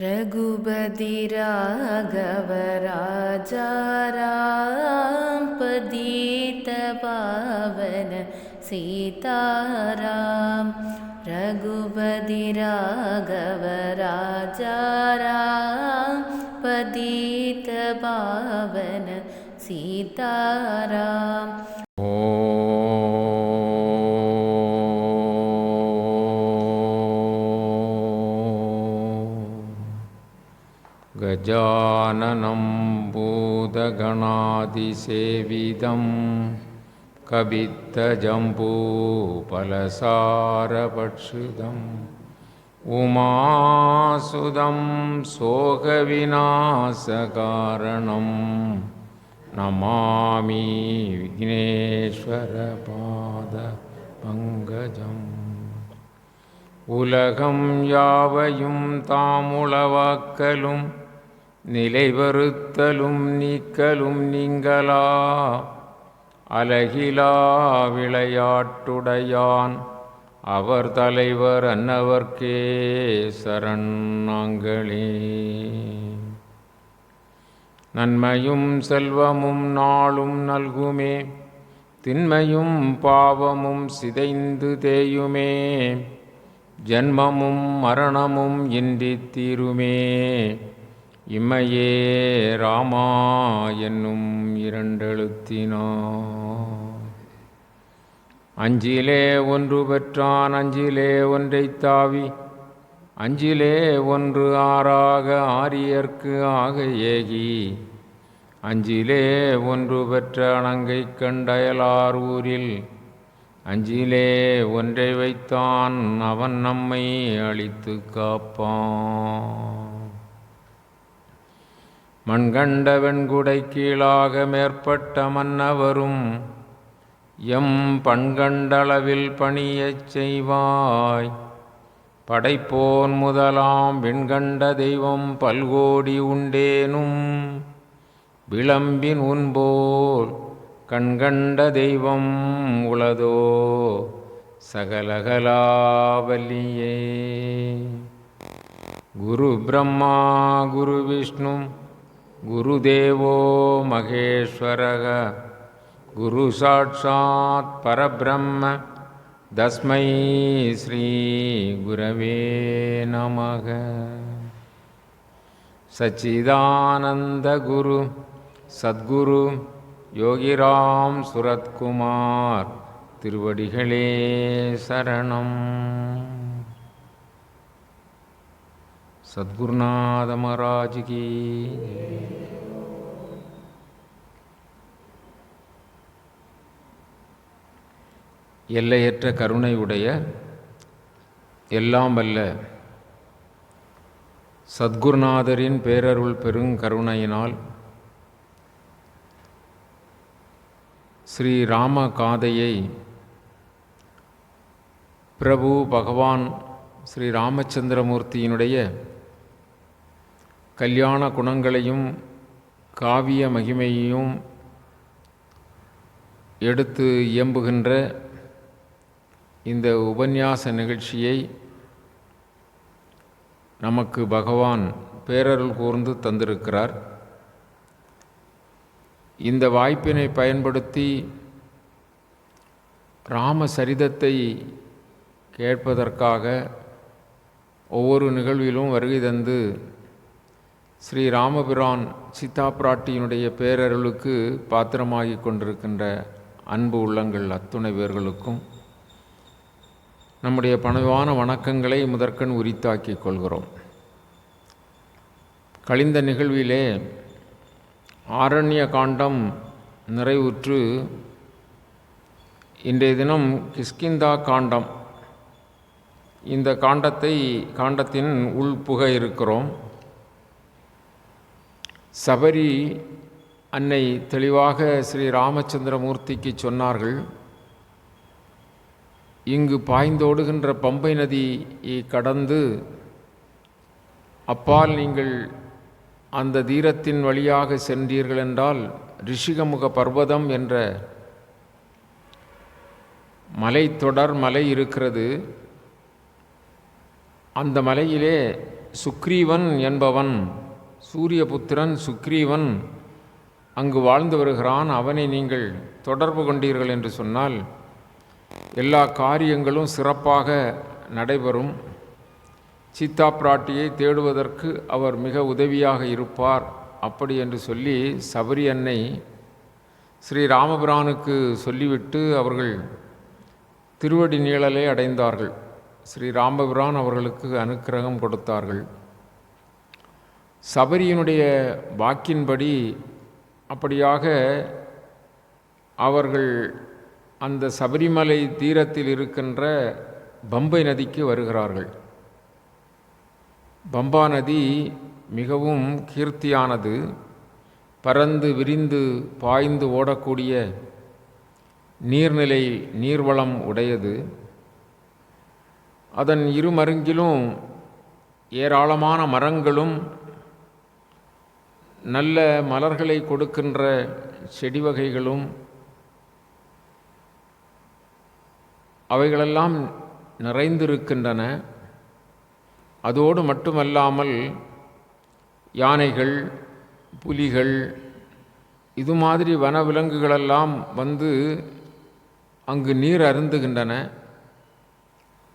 रघुपति राघव राजा राम पतित पावन सीताराम। रघुपति राघव राजा राम पतित पावन सीताराम। गजाननं भूतगणाधिसेवितं कपित्थजम्बूफलसारभक्षितम् उमासुतं शोकविनाशकारणं नमामि विघ्नेश्वरपादपङ्कजम्। உலகம் யாவையும் தாமுளவாக்கலும் நிலைவருத்தலும் நீக்கலும் நீங்களா அலகிலா விளையாட்டுடையான் அவர் தலைவர் அன்னவர்க்கே சரணாங்களே. நன்மையும் செல்வமும் நாளும் நல்குமே, திண்மையும் பாவமும் சிதைந்து தேயுமே, ஜன்மமும் மரணமும் இன்றி தீருமே, இம்மையே ராமா என்னும் இரண்டெழுத்தினார். அஞ்சிலே ஒன்று பெற்றான் அஞ்சிலே ஒன்றைத் தாவி, அஞ்சிலே ஒன்று ஆறாக ஆரியர்க்கு ஆக ஏகி, அஞ்சிலே ஒன்று பெற்ற அணங்கை கண்டயலார் ஊரில், அஞ்சிலே ஒன்றை வைத்தான் அவன் நம்மை அழித்து காப்பான். மண்கண்ட வெண்குடை கீழாக மேற்பட்ட மன்னவரும் எம் பண்கண்டளவில் பணியச் செய்வாய். படைப்போன் முதலாம் விண்கண்ட தெய்வம் பல்கோடி உண்டேனும், விளம்பின் உன்போல் கண்கண்ட தெய்வம் உளதோ சகலகலாவல்லியே. குரு பிரம்மா குரு விஷ்ணு குருதேவோ மகேஸ்வரக, குரு சாட்சாத் பரபிரம்ம தஸ்மை ஸ்ரீ குரவே நமக. சச்சிதானந்த குரு சத்குரு யோகிராம் சுரத்குமார் திருவடிகளே சரணம். சத்குருநாத மகாராஜ் கி. எல்லையற்ற கருணை உடைய எல்லாம் வல்ல சத்குருநாதரின் பேரருள் பெருங்கருணையினால் ஸ்ரீ ராம காதையை பிரபு பகவான் ஸ்ரீ ராமச்சந்திரமூர்த்தியினுடைய கல்யாண குணங்களையும் காவிய மகிமையையும் எடுத்து இயம்புகின்ற இந்த உபன்யாச நிகழ்ச்சியை நமக்கு பகவான் பேரருள் கூர்ந்து தந்திருக்கிறார். இந்த வாய்ப்பினை பயன்படுத்தி ராமசரிதத்தை கேட்பதற்காக ஒவ்வொரு நிகழ்விலும் வருகை தந்து ஸ்ரீ ராமபிரான் சீதா பிராட்டியினுடைய பேரருளுக்கு பாத்திரமாகி கொண்டிருக்கின்ற அன்பு உள்ளங்கள் அத்துணை பேர்களுக்கும் நம்முடைய பணிவான வணக்கங்களை முதற்கண் உரித்தாக்கிக் கொள்கிறோம். கழிந்த நிகழ்விலே ஆரண்ய காண்டம் நிறைவுற்று இன்றைய தினம் கிஷ்கிந்தா காண்டம், இந்த காண்டத்தின் உள்புக இருக்கிறோம். சபரி அன்னை தெளிவாக ஸ்ரீ ராமச்சந்திரமூர்த்திக்கு சொன்னார்கள், இங்கு பாய்ந்தோடுகின்ற பம்பை நதியை கடந்து அப்பால் நீங்கள் அந்த தீரத்தின் வழியாக சென்றீர்கள் என்றால் ரிஷிகமுக பர்வதம் என்ற மலை இருக்கிறது. அந்த மலையிலே சுக்ரீவன் என்பவன், சூரியபுத்திரன் சுக்ரீவன் அங்கு வாழ்ந்து வருகிறான், அவனை நீங்கள் தொடர்பு கொண்டீர்கள் என்று சொன்னால் எல்லா காரியங்களும் சிறப்பாக நடைபெறும். சீதா பிராட்டியை தேடுவதற்கு அவர் மிக உதவியாக இருப்பார். அப்படி என்று சொல்லி சபரி அன்னை ஸ்ரீ ராமபிரானுக்கு சொல்லிவிட்டு அவர்கள் திருவடி நீழலை அடைந்தார்கள். ஸ்ரீ ராமபிரான் அவர்களுக்கு அனுக்கிரகம் கொடுத்தார்கள். சபரியினுடைய வாக்கின்படி அப்படியாக அவர்கள் அந்த சபரிமலை தீரத்தில் இருக்கின்ற பம்பை நதிக்கு வருகிறார்கள். பம்பா நதி மிகவும் கீர்த்தியானது, பரந்து விரிந்து பாய்ந்து ஓடக்கூடிய நீர்நிலை நீர்வளம் உடையது. அதன் இருமருங்கிலும் ஏராளமான மரங்களும் நல்ல மலர்களை கொடுக்கின்ற செடி வகைகளும் அவைகளெல்லாம் நிறைந்திருக்கின்றன. அதோடு மட்டுமல்லாமல் யானைகள், புலிகள், இது மாதிரி வனவிலங்குகளெல்லாம் வந்து அங்கு நீர் அருந்துகின்றன.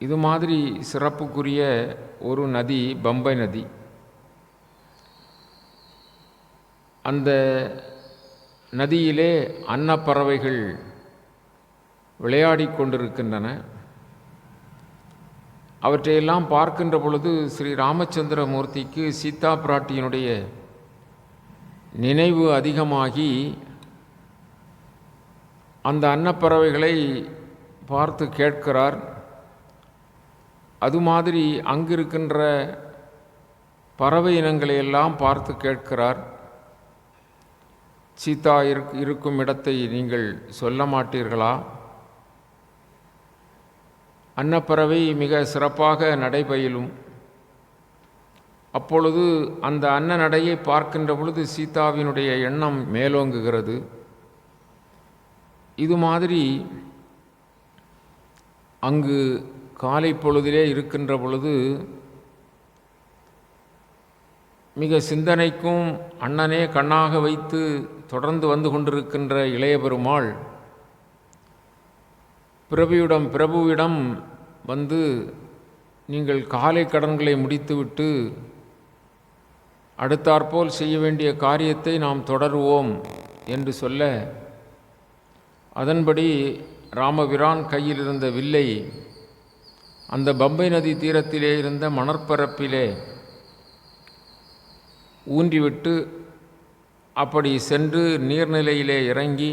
இது மாதிரி சிறப்புக்குரிய ஒரு நதி பம்பை நதி. அந்த நதியிலே அன்னப்பறவைகள் விளையாடி கொண்டிருக்கின்றன. அவற்றையெல்லாம் பார்க்கின்ற பொழுது ஸ்ரீ ராமச்சந்திரமூர்த்திக்கு சீதா பிராட்டியினுடைய நினைவு அதிகமாகி அந்த அன்னப்பறவைகளை பார்த்து கேட்கிறார். அது மாதிரி அங்கிருக்கின்ற பறவை இனங்களை எல்லாம் பார்த்து கேட்கிறார். சீதா இருக்கும் இடத்தை நீங்கள் சொல்ல மாட்டீர்களா? அன்னப்பறவை மிக சிறப்பாக நடைபயிலும். அப்பொழுது அந்த அன்ன நடையை பார்க்கின்ற பொழுது சீதாவினுடைய எண்ணம் மேலோங்குகிறது. இது மாதிரி அங்கு காலை பொழுதிலே இருக்கின்ற பொழுது மிக சிந்தனைக்கும் அண்ணனே கண்ணாக வைத்து தொடர்ந்து வந்து கொண்டிருக்கின்ற இளைய பெருமாள் பிரபுவிடம் வந்து, நீங்கள் காலை கடன்களை முடித்துவிட்டு அடுத்தாற்போல் செய்ய வேண்டிய காரியத்தை நாம் தொடருவோம் என்று சொல்ல, அதன்படி ராமபிரான் கையில் இருந்த வில்லை அந்த பம்பை நதி தீரத்திலே இருந்த மணற்பரப்பிலே ஊன்றிவிட்டு அப்படி சென்று நீர்நிலையிலே இறங்கி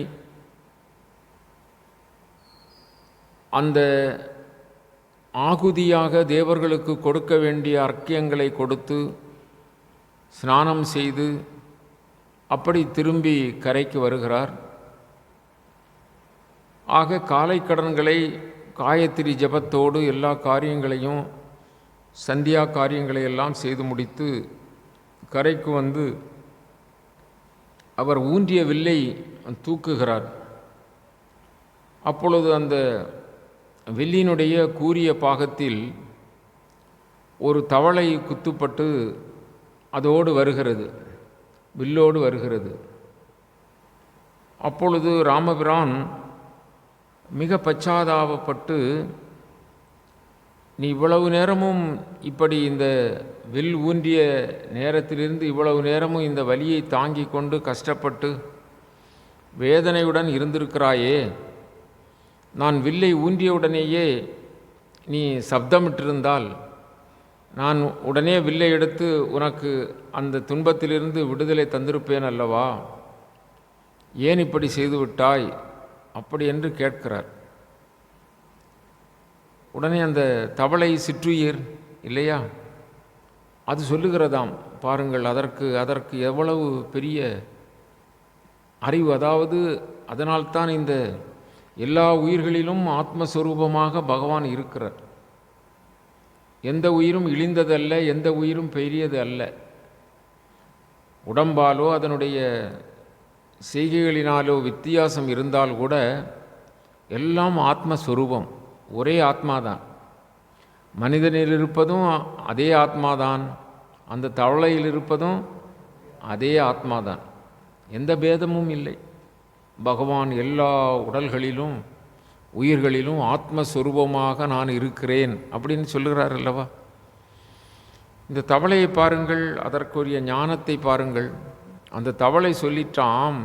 அந்த ஆகுதியாக தேவர்களுக்கு கொடுக்க வேண்டிய அர்க்கியங்களை கொடுத்து ஸ்நானம் செய்து அப்படி திரும்பி கரைக்கு வருகிறார். ஆக காலை கடன்களை காயத்ரி ஜபத்தோடு எல்லா காரியங்களையும் சந்தியா காரியங்களை எல்லாம் செய்து முடித்து கரைக்கு வந்து அவர் ஊன்றிய வில்லை தூக்குகிறார். அப்பொழுது அந்த வில்லினுடைய கூரிய பாகத்தில் ஒரு தவளை குத்துப்பட்டு அதோடு வருகிறது, வில்லோடு வருகிறது. அப்பொழுது ராமபிரான் மிக பச்சாதாபப்பட்டு, நீ இவ்வளவு நேரமும் இப்படி இந்த வில் ஊன்றிய நேரத்திலிருந்து இவ்வளவு நேரமும் இந்த வலியை தாங்கி கொண்டு கஷ்டப்பட்டு வேதனையுடன் இருந்திருக்கிறாயே, நான் வில்லை ஊன்றியவுடனேயே நீ சப்தமிட்டிருந்தால் நான் உடனே வில்லை எடுத்து உனக்கு அந்த துன்பத்திலிருந்து விடுதலை தந்திருப்பேன் அல்லவா, ஏன் இப்படி செய்துவிட்டாய் அப்படி என்று கேட்கிறார். உடனே அந்த தவளை சிற்றுயிர் இல்லையா, அது சொல்லுகிறதாம், பாருங்கள் அதற்கு எவ்வளவு பெரிய அறிவு. அதாவது அதனால்தான் இந்த எல்லா உயிர்களிலும் ஆத்மஸ்வரூபமாக பகவான் இருக்கிறார். எந்த உயிரும் இழிந்ததல்ல, எந்த உயிரும் பெரியது அல்ல. உடம்பாலோ அதனுடைய செய்கைகளினாலோ வித்தியாசம் இருந்தால் கூட எல்லாம் ஆத்மஸ்வரூபம், ஒரே ஆத்மாதான். மனிதனில் இருப்பதும் அதே ஆத்மாதான், அந்த தவளையில் இருப்பதும் அதே ஆத்மாதான், எந்த பேதமும் இல்லை. பகவான் எல்லா உடல்களிலும் உயிர்களிலும் ஆத்மஸ்வரூபமாக நான் இருக்கிறேன் அப்படின்னு சொல்லுகிறார் அல்லவா. இந்த தவளையை பாருங்கள், அதற்குரிய ஞானத்தை பாருங்கள். அந்த தவளை சொல்லிட்டாம்,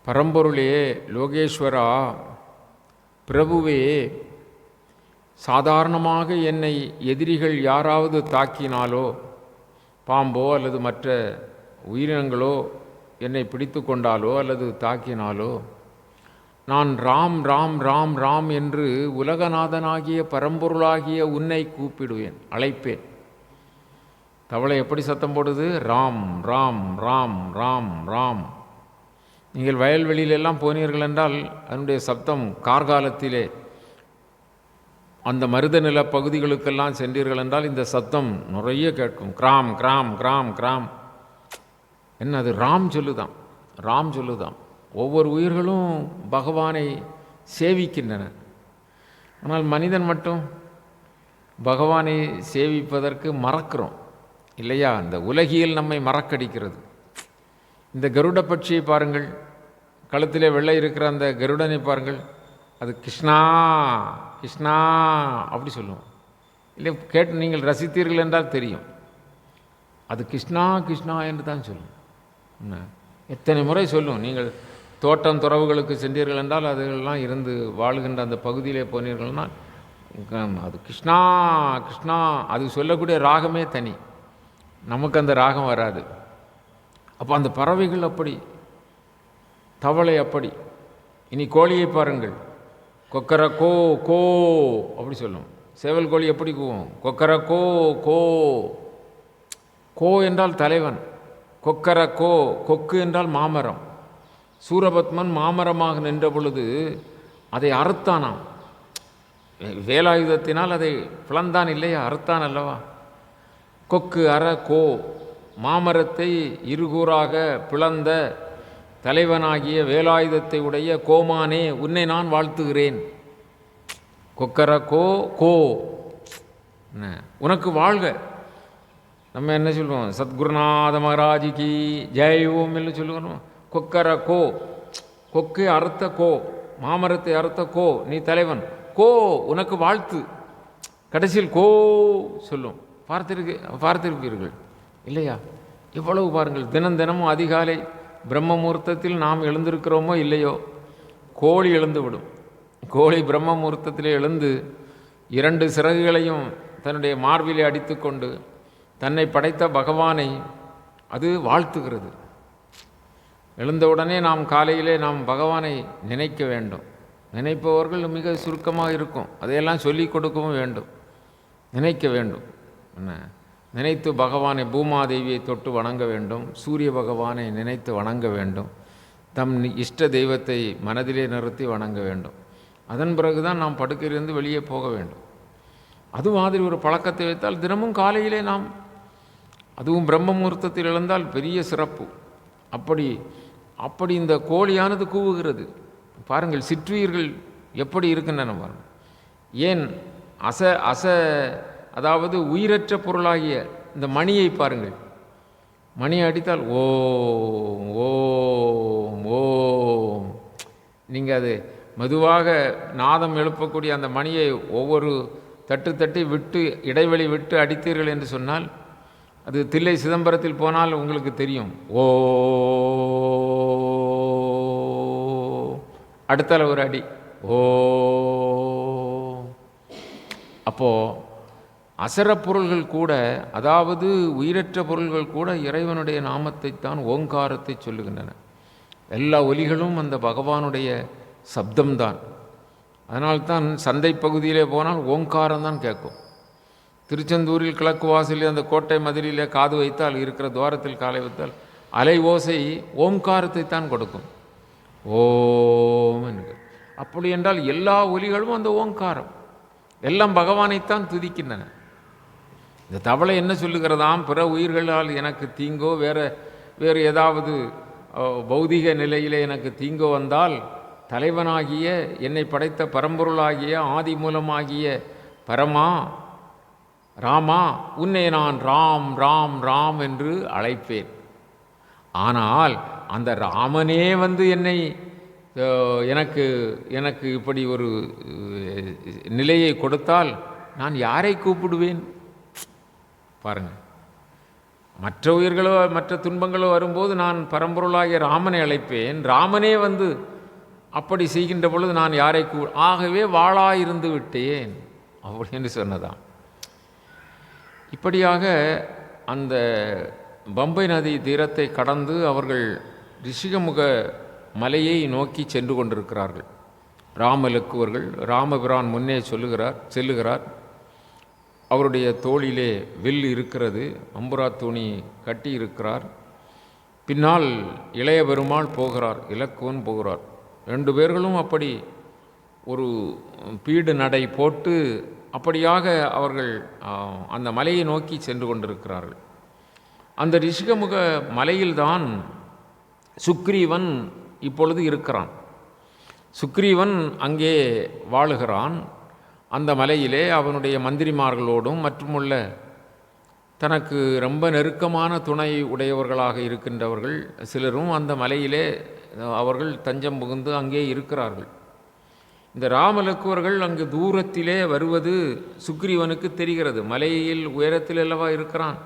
பரம்பொருளே, லோகேஸ்வரா, பிரபுவே, சாதாரணமாக என்னை எதிரிகள் யாராவது தாக்கினாலோ, பாம்போ அல்லது மற்ற உயிரினங்களோ என்னை பிடித்து கொண்டாலோ அல்லது தாக்கினாலோ, நான் ராம் ராம் ராம் ராம் என்று உலகநாதனாகிய பரம்பொருளாகிய உன்னை கூப்பிடுவேன், அழைப்பேன். தவளை எப்படி சத்தம் போடுது? ராம் ராம் ராம் ராம் ராம். நீங்கள் வயல்வெளியிலெல்லாம் போனீர்கள் என்றால் அதனுடைய சப்தம் கார்காலத்திலே அந்த மருதநில பகுதிகளுக்கெல்லாம் சென்றீர்கள் என்றால் இந்த சத்தம் நிறைய கேட்கும். Gram gram gram gram. என்ன அது? ராம் சொல்லுதான், ராம் சொல்லுதான். ஒவ்வொரு உயிர்களும் பகவானை சேவிக்கின்றன. ஆனால் மனிதன் மட்டும் பகவானை சேவிப்பதற்கு மறக்கிறோம் இல்லையா? இந்த உலகியல் நம்மை மறக்கடிக்கிறது. இந்த கருட பட்சியை பாருங்கள், கழுத்திலே வெள்ளை இருக்கிற அந்த கருடனை பாருங்கள், அது கிருஷ்ணா கிருஷ்ணா அப்படி சொல்லுவோம் இல்லை? கேட்டு நீங்கள் ரசித்தீர்கள் என்றால் தெரியும், அது கிருஷ்ணா கிருஷ்ணா என்று தான் சொல்லும். எத்தனை முறை சொல்லும். நீங்கள் தோட்டம் துறவுகளுக்கு சென்றீர்கள் என்றால் அதெல்லாம் இருந்து வாழுகின்ற அந்த பகுதியிலே போனீர்கள்னால் அது கிருஷ்ணா கிருஷ்ணா. அது சொல்லக்கூடிய ராகமே தனி, நமக்கு அந்த ராகம் வராது. அப்போ அந்த பறவைகள் அப்படி, தவளை அப்படி. இனி கோழியை பாருங்கள், கொக்கர கோ கோ அப்படி சொல்லும். சேவல் கோழி எப்படி கூவும்? கொக்கர கோ கோ. கோ என்றால் தலைவன், கொக்கர கோ. கொக்கு என்றால் மாமரம். சூரபத்மன் மாமரமாக நின்ற பொழுது அதை அறுத்தானாம். வேலாயுதத்தினால் அதை பிளந்தான் இல்லையா? அறுத்தான் அல்லவா? கொக்கு அற கோ. மாமரத்தை இருகூறாக பிளந்த தலைவனாகிய வேலாயுதத்தை உடைய கோமானே, உன்னை நான் வாழ்த்துகிறேன். கொக்கர கோ கோ. உனக்கு வாழ்க. நம்ம என்ன சொல்லுவோம்? சத்குருநாத மகாராஜிக்கு ஜெய் ஓம் என்று சொல்லுவோம். கொக்கர கோ. கொக்கு அறுத்த கோ, மாமரத்தை அறுத்த கோ, நீ தலைவன். கோ, உனக்கு வாழ்த்து. கடைசியில் கோ சொல்லும். பார்த்திருப்பீர்கள் இல்லையா? இவ்வளவு பாருங்கள். தினம் தினமும் அதிகாலை பிரம்ம முகூர்த்தத்தில் நாம் எழுந்திருக்கிறோமோ இல்லையோ, கோழி எழுந்து விடும். கோழி பிரம்ம முகூர்த்தத்திலே எழுந்து 2 சிறகுகளையும் தன்னுடைய மார்பிலே அடித்து கொண்டு தன்னை படைத்த பகவானை அது வாழ்த்துகிறது. எழுந்தவுடனே நாம் காலையிலே நாம் பகவானை நினைக்க வேண்டும். நினைப்பவர்கள் மிக சுருக்கமாக இருக்கும், அதையெல்லாம் சொல்லிக் கொடுக்கவும் வேண்டும். நினைக்க வேண்டும். என்ன? நினைத்து பகவானை, பூமாதேவியை தொட்டு வணங்க வேண்டும். சூரிய பகவானை நினைத்து வணங்க வேண்டும். தம் இஷ்ட தெய்வத்தை மனதிலே நிறுத்தி வணங்க வேண்டும். அதன் பிறகுதான் நாம் படுக்கையிலிருந்து வெளியே போக வேண்டும். அது மாதிரி ஒரு பழக்கத்தை வைத்தால் தினமும் காலையிலே நாம், அதுவும் பிரம்ம முகூர்த்தத்தில் எழுந்தால் பெரிய சிறப்பு. அப்படி இந்த கோழியானது கூவுகிறது பாருங்கள். சிற்றுயிர்கள் எப்படி இருக்கின்றன பாருங்கள். ஏன் அதாவது உயிரற்ற பொருளாகிய இந்த மணியை பாருங்கள். மணியை அடித்தால் ஓம் ஓம் ஓம். நீங்கள் அது மெதுவாக நாதம் எழுப்பக்கூடிய அந்த மணியை ஒவ்வொரு தட்டி விட்டு இடைவெளி விட்டு அடித்தீர்கள் என்று சொன்னால், அது தில்லை சிதம்பரத்தில் போனால் உங்களுக்கு தெரியும். ஓ அடுத்தால ஒரு அடி ஓ. அப்போது அசர பொருள்கள் கூட, அதாவது உயிரற்ற பொருள்கள் கூட இறைவனுடைய நாமத்தைத்தான், ஓங்காரத்தை சொல்லுகின்றன. எல்லா ஒலிகளும் அந்த பகவானுடைய சப்தம்தான். அதனால்தான் சந்தை பகுதியிலே போனால் ஓங்காரம்தான் கேட்கும். திருச்செந்தூரில் கிழக்கு வாசலில் அந்த கோட்டை மதிலிலே காது வைத்தால், இருக்கிற துவாரத்தில் காலை வைத்தால் அலை ஓசை ஓங்காரத்தை தான் கொடுக்கும். ஓம் என்று. அப்படி என்றால் எல்லா ஒலிகளும் அந்த ஓங்காரம், எல்லாம் பகவானைத்தான் துதிக்கின்றன. இந்த தவளை என்ன சொல்லுகிறதாம்? பிற உயிர்களால் எனக்கு தீங்கோ வேறு ஏதாவது பௌதிக நிலையிலே எனக்கு தீங்கோ வந்தால், தலைவனாகிய என்னை படைத்த பரம்பொருளாகிய ஆதி மூலமாகிய பரமா, ராமா, உன்னை நான் ராம் ராம் ராம் என்று அழைப்பேன். ஆனால் அந்த ராமனே வந்து என்னை எனக்கு எனக்கு இப்படி ஒரு நிலையை கொடுத்தால் நான் யாரை கூப்பிடுவேன்? பாருங்கள், மற்ற உயிர்களோ மற்ற துன்பங்களோ வரும்போது நான் பரம்பொருளாகிய ராமனை அழைப்பேன். ராமனே வந்து அப்படி செய்கின்ற பொழுது நான் யாரை ஆகவே வாளாயிருந்து விட்டேன் அப்படின்னு சொன்னதான். இப்படியாக அந்த பம்பை நதி தீரத்தை கடந்து அவர்கள் ரிஷிகமுக மலையை நோக்கி சென்று கொண்டிருக்கிறார்கள். ராமலக்குவர்கள். ராமபிரான் முன்னே செல்லுகிறார். அவருடைய தோளிலே வில் இருக்கிறது, அம்புரா துணி கட்டி இருக்கிறார். பின்னால் இளைய பெருமாள் போகிறார், இலக்குவன் போகிறார். 2 பேர்களும் அப்படி ஒரு பீடு நடை போட்டு அப்படியாக அவர்கள் அந்த மலையை நோக்கி சென்று கொண்டிருக்கிறார்கள். அந்த ரிஷிகமுக மலையில்தான் சுக்ரீவன் இப்பொழுது இருக்கிறான். சுக்ரீவன் அங்கே வாழுகிறான். அந்த மலையிலே அவனுடைய மந்திரிமார்களோடும் மற்றுமுள்ள தனக்கு ரொம்ப நெருக்கமான துணை உடையவர்களாக இருக்கின்றவர்கள் சிலரும் அந்த மலையிலே அவர்கள் தஞ்சம் புகுந்து அங்கே இருக்கிறார்கள். இந்த ராமலக்குவர்கள் அங்கு தூரத்திலே வருவது சுக்ரீவனுக்கு தெரிகிறது. மலையில் உயரத்தில் அல்லவா இருக்கிறான்.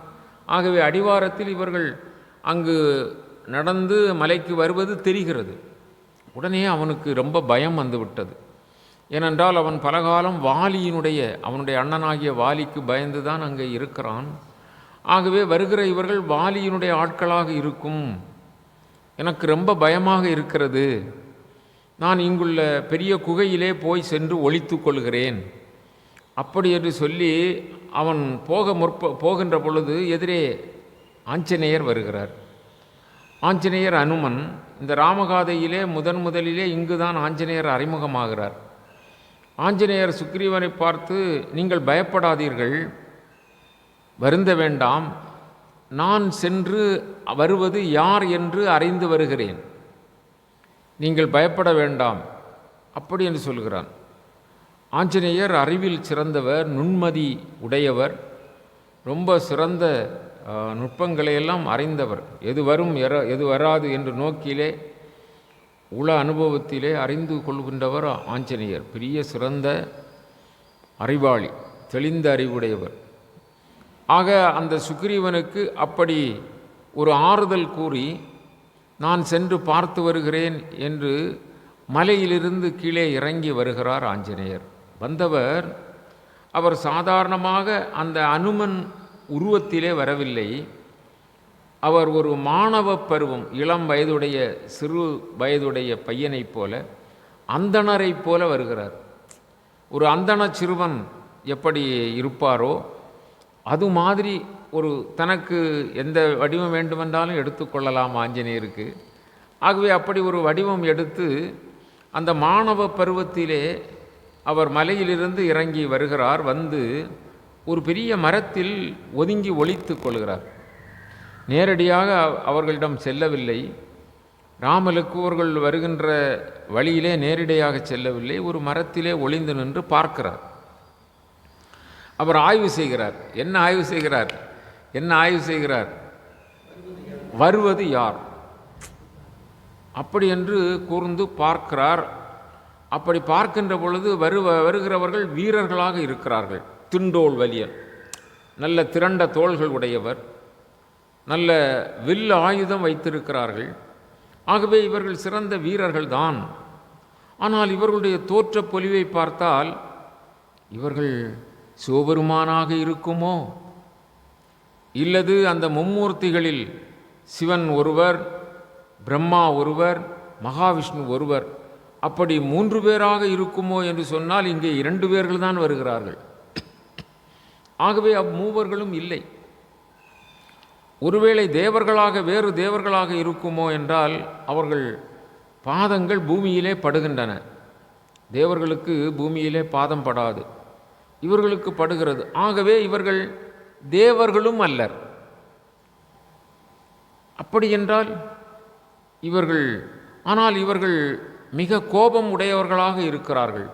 ஆகவே அடிவாரத்தில் இவர்கள் அங்கு நடந்து மலைக்கு வருவது தெரிகிறது. உடனே அவனுக்கு ரொம்ப பயம் வந்துவிட்டது. ஏனென்றால் அவன் பலகாலம் அவனுடைய அண்ணனாகிய வாலிக்கு பயந்து தான் அங்கே இருக்கிறான். ஆகவே வருகிற இவர்கள் வாலியினுடைய ஆட்களாக இருக்கும். எனக்கு ரொம்ப பயமாக இருக்கிறது. நான் இங்குள்ள பெரிய குகையிலே போய் சென்று ஒளித்து கொள்கிறேன் அப்படி என்று சொல்லி அவன் போகின்ற பொழுது எதிரே ஆஞ்சநேயர் வருகிறார். ஆஞ்சநேயர் அனுமன். இந்த ராமகாதையிலே முதலிலே இங்குதான் ஆஞ்சநேயர் அறிமுகமாகிறார். ஆஞ்சநேயர் சுக்ரீவனை பார்த்து, நீங்கள் பயப்படாதீர்கள், வருந்த வேண்டாம், நான் சென்று வருவது யார் என்று அறிந்து வருகிறேன், நீங்கள் பயப்பட வேண்டாம் அப்படி என்று சொல்கிறான். ஆஞ்சநேயர் அறிவில் சிறந்தவர், நுண்மதி உடையவர், ரொம்ப சிறந்த நுட்பங்களையெல்லாம் அறிந்தவர். எது வரும் எது வராது என்று நோக்கிலே உள அனுபவத்திலே அறிந்து கொள்கின்றவர் ஆஞ்சநேயர். பெரிய சிறந்த அறிவாளி, தெளிந்த அறிவுடையவர். ஆக அந்த சுக்ரீவனுக்கு அப்படி ஒரு ஆறுதல் கூறி நான் சென்று பார்த்து வருகிறேன் என்று மலையிலிருந்து கீழே இறங்கி வருகிறார் ஆஞ்சநேயர். வந்தவர் அவர் சாதாரணமாக அந்த அனுமன் உருவத்திலே வரவில்லை. அவர் ஒரு மாணவ பருவம், இளம் வயதுடைய சிறு வயதுடைய பையனைப் போல, அந்தணரைப் போல வருகிறார். ஒரு அந்தண சிறுவன் எப்படி இருப்பாரோ அது மாதிரி ஒரு தனக்கு எந்த வடிவம் வேண்டுமென்றாலும் எடுத்துக்கொள்ளலாம் ஆஞ்சநேயருக்கு. ஆகவே அப்படி ஒரு வடிவம் எடுத்து அந்த மாணவ பருவத்திலே அவர் மலையிலிருந்து இறங்கி வருகிறார். வந்து ஒரு பெரிய மரத்தில் ஒதுங்கி ஒளித்து கொள்கிறார். நேரடியாக அவர்களிடம் செல்லவில்லை. ராமலக்குவர்கள் வருகின்ற வழியிலே நேரடியாக செல்லவில்லை. ஒரு மரத்திலே ஒளிந்து நின்று பார்க்கிறார். அவர் ஆய்வு செய்கிறார். என்ன ஆய்வு செய்கிறார்? வருவது யார் அப்படி என்று கூர்ந்து பார்க்கிறார். அப்படி பார்க்கின்ற பொழுது வருகிறவர்கள் வீரர்களாக இருக்கிறார்கள். திண்டோள் வலியன், நல்ல திரண்ட தோள்கள் உடையவர், நல்ல வில் ஆயுதம் வைத்திருக்கிறார்கள். ஆகவே இவர்கள் சிறந்த வீரர்கள்தான். ஆனால் இவர்களுடைய தோற்ற பொலிவை பார்த்தால் இவர்கள் சிவபெருமானாக இருக்குமோ, இல்லது அந்த மும்மூர்த்திகளில் சிவன் ஒருவர், பிரம்மா ஒருவர், மகாவிஷ்ணு ஒருவர், அப்படி 3 பேராக இருக்குமோ என்று சொன்னால் இங்கே 2 பேர்கள் தான் வருகிறார்கள். ஆகவே அம்மூவர்களும் இல்லை. ஒருவேளை வேறு தேவர்களாக இருக்குமோ என்றால் அவர்கள் பாதங்கள் பூமியிலே படுகின்றன. தேவர்களுக்கு பூமியிலே பாதம் படாது, இவர்களுக்கு படுகிறது. ஆகவே இவர்கள் தேவர்களும் அல்லர். அப்படி என்றால் இவர்கள் மிக கோபம் உடையவர்களாக இருக்கிறார்கள்.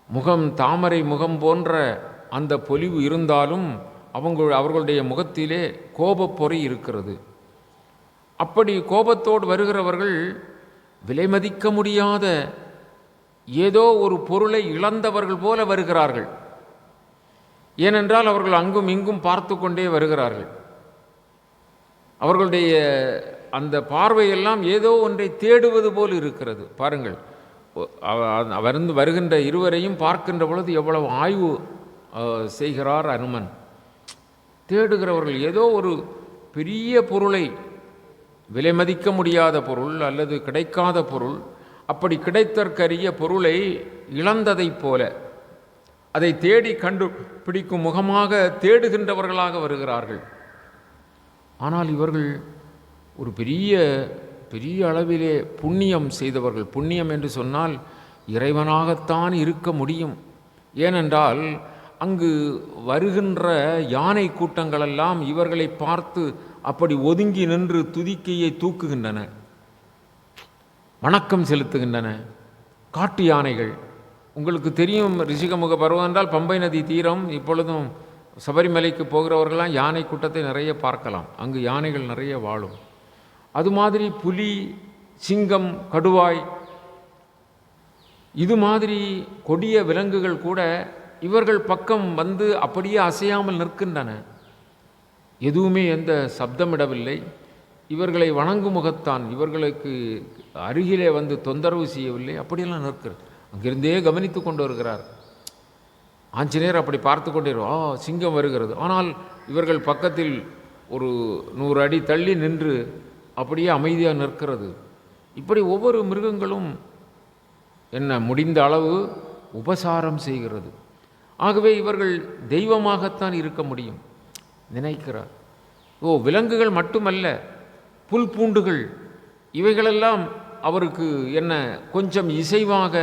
முகம் தாமரை முகம் போன்ற அந்த பொலிவு இருந்தாலும் அவர்களுடைய முகத்திலே கோபப்பொறி இருக்கிறது. அப்படி கோபத்தோடு வருகிறவர்கள் விலைமதிக்க முடியாத ஏதோ ஒரு பொருளை இழந்தவர்கள் போல வருகிறார்கள். ஏனென்றால் அவர்கள் அங்கும் இங்கும் பார்த்து கொண்டே வருகிறார்கள். அவர்களுடைய அந்த பார்வையெல்லாம் ஏதோ ஒன்றை தேடுவது போல் இருக்கிறது. பாருங்கள், வருகின்ற இருவரையும் பார்க்கின்ற பொழுது எவ்வளவு ஆய்வு செய்கிறார் அனுமன். தேடுகிறவர்கள் ஏதோ ஒரு பெரிய பொருளை, விலை மதிக்க முடியாத பொருள் அல்லது கிடைக்காத பொருள், அப்படி கிடைத்தற்கரிய பொருளை இழந்ததைப் போல அதை தேடி கண்டுபிடிக்கும் முகமாக தேடுகின்றவர்களாக வருகிறார்கள். ஆனால் இவர்கள் ஒரு பெரிய பெரிய அளவிலே புண்ணியம் செய்தவர்கள். புண்ணியம் என்று சொன்னால் இறைவனாகத்தான் இருக்க முடியும். ஏனென்றால் அங்கு வருகின்ற யானை கூட்டங்களெல்லாம் இவர்களை பார்த்து அப்படி ஒதுங்கி நின்று துதிக்கையை தூக்குகின்றன, வணக்கம் செலுத்துகின்றன. காட்டு யானைகள், உங்களுக்கு தெரியும், ரிஷிகமுக பருவம் என்றால் பம்பை நதி தீரம். இப்பொழுதும் சபரிமலைக்கு போகிறவர்களாம் யானை கூட்டத்தை நிறைய பார்க்கலாம். அங்கு யானைகள் நிறைய வாழும். அது மாதிரி புலி, சிங்கம், கடுவாய், இது மாதிரி கொடிய விலங்குகள் கூட இவர்கள் பக்கம் வந்து அப்படியே அசையாமல் நிற்கின்றன. எதுவுமே எந்த சப்தமிடவில்லை. இவர்களை வணங்கும் முகத்தான், இவர்களுக்கு அருகிலே வந்து தொந்தரவு செய்யவில்லை. அப்படியெல்லாம் நிற்கிறது. அங்கிருந்தே கவனித்து கொண்டு வருகிறார் ஆஞ்சநேயர். அப்படி பார்த்து கொண்டே சிங்கம் வருகிறது. ஆனால் இவர்கள் பக்கத்தில் ஒரு 100 அடி தள்ளி நின்று அப்படியே அமைதியாக நிற்கிறது. இப்படி ஒவ்வொரு மிருகங்களும் என்ன முடிந்த அளவு உபசாரம் செய்கிறது. ஆகவே இவர்கள் தெய்வமாகத்தான் இருக்க முடியும் நினைக்கிறார். விலங்குகள் மட்டுமல்ல, புல் பூண்டுகள், இவைகளெல்லாம் அவருக்கு என்ன கொஞ்சம் இசைவாக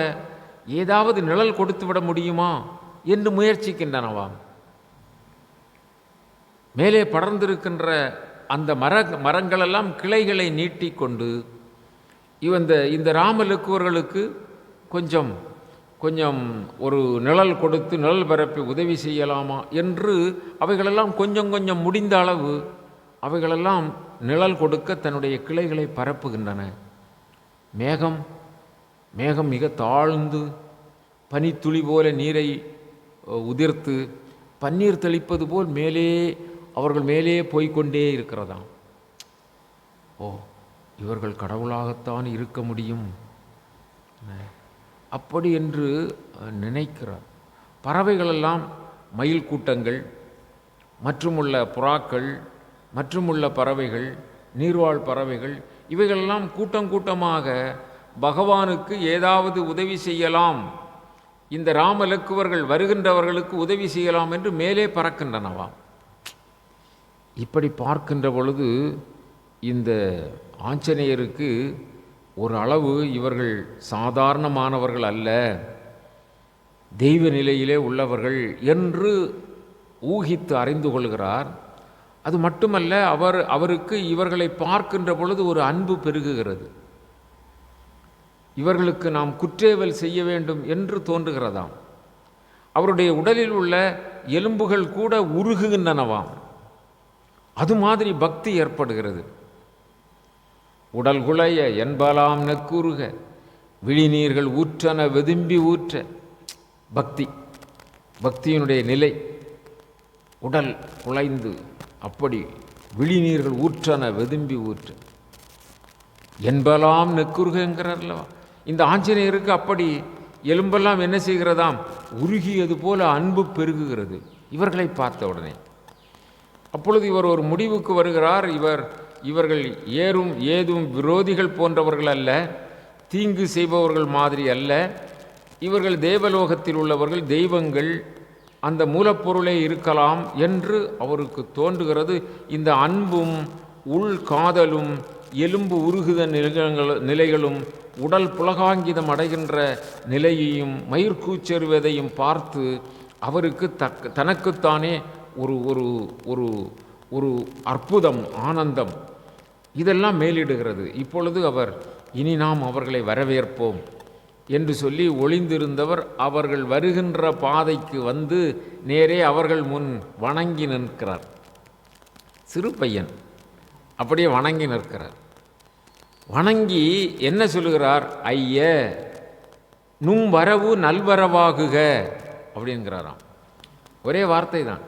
ஏதாவது நிழல் கொடுத்து விட முடியுமா என்று முயற்சிக்கின்றனவாம். மேலே படர்ந்திருக்கின்ற அந்த மரங்களெல்லாம் கிளைகளை நீட்டிக்கொண்டு இந்த ராமலக்குவர்களுக்கு கொஞ்சம் கொஞ்சம் ஒரு நிழல் கொடுத்து நிழல் பரப்பி உதவி செய்யலாமா என்று அவைகளெல்லாம் கொஞ்சம் கொஞ்சம் முடிந்த அளவு அவைகளெல்லாம் நிழல் கொடுக்க தன்னுடைய கிளைகளை பரப்புகின்றன. மேகம் மிக தாழ்ந்து பனித்துளி போல நீரை உதிர்த்து பன்னீர் தெளிப்பது போல் அவர்கள் மேலே போய்கொண்டே இருக்கிறதாம். இவர்கள் கடவுளாகத்தான் இருக்க முடியும் அப்படி என்று நினைக்கிறார். பறவைகளெல்லாம், மயில் கூட்டங்கள் மற்றுமுள்ள புறாக்கள் மற்றுமுள்ள பறவைகள், நீர்வாழ் பறவைகள், இவைகளெல்லாம் கூட்டம் கூட்டமாக பகவானுக்கு ஏதாவது உதவி செய்யலாம், இந்த ராமலக்குவர்கள் வருகின்றவர்களுக்கு உதவி செய்யலாம் என்று மேலே பறக்கின்றனவாம். இப்படி பார்க்கின்ற பொழுது இந்த ஆஞ்சநேயருக்கு ஒரு அளவு இவர்கள் சாதாரணமானவர்கள் அல்ல, தெய்வ நிலையிலே உள்ளவர்கள் என்று ஊகித்து அறிந்து கொள்கிறார். அது மட்டுமல்ல, அவருக்கு இவர்களை பார்க்கின்ற பொழுது ஒரு அன்பு பெருகுகிறது. இவர்களுக்கு நாம் குற்றேவல் செய்ய வேண்டும் என்று தோன்றுகிறதாம். அவருடைய உடலில் உள்ள எலும்புகள் கூட உருகுகின்றனவாம். அது மாதிரி பக்தி ஏற்படுகிறது. உடல் குலைய என்பலாம் நெக்குருக விழிநீர்கள் ஊற்றன வெதும்பி ஊற்ற. பக்தியினுடைய நிலை, உடல் குலைந்து அப்படி விழிநீர்கள் ஊற்றன வெதும்பி ஊற்ற என்பலாம் நெக்குருகங்கிறார்லவா. இந்த ஆஞ்சநேயருக்கு அப்படி எலும்பெல்லாம் என்ன செய்கிறதாம், உருகியது போல அன்பு பெருகுகிறது இவர்களை பார்த்த உடனே. அப்பொழுது இவர் ஒரு முடிவுக்கு வருகிறார். இவர்கள் ஏதும் விரோதிகள் போன்றவர்கள் அல்ல, தீங்கு செய்பவர்கள் மாதிரி அல்ல. இவர்கள் தேவலோகத்தில் உள்ளவர்கள், தெய்வங்கள், அந்த மூலப்பொருளே இருக்கலாம் என்று அவருக்கு தோன்றுகிறது. இந்த அன்பும் உள் காதலும் எலும்பு உருகுத நிலைகளும் உடல் புலகாங்கிதம் அடைகின்ற நிலையையும் மயிர்கூச்செறுவதையும் பார்த்து அவருக்கு தனக்குத்தானே ஒரு ஒரு ஒரு ஒரு அற்புதம், ஆனந்தம் இதெல்லாம் மேலிடுகிறது. இப்பொழுது இனி நாம் அவர்களை வரவேற்போம் என்று சொல்லி ஒளிந்திருந்தவர் அவர்கள் வருகின்ற பாதைக்கு வந்து நேரே அவர்கள் முன் வணங்கி நிற்கிறார். சிறு பையன் அப்படியே வணங்கி நிற்கிறார். வணங்கி என்ன சொல்லுகிறார்? ஐய நும் வரவு நல்வரவாகுக அப்படிங்கிறாராம். ஒரே வார்த்தை தான்.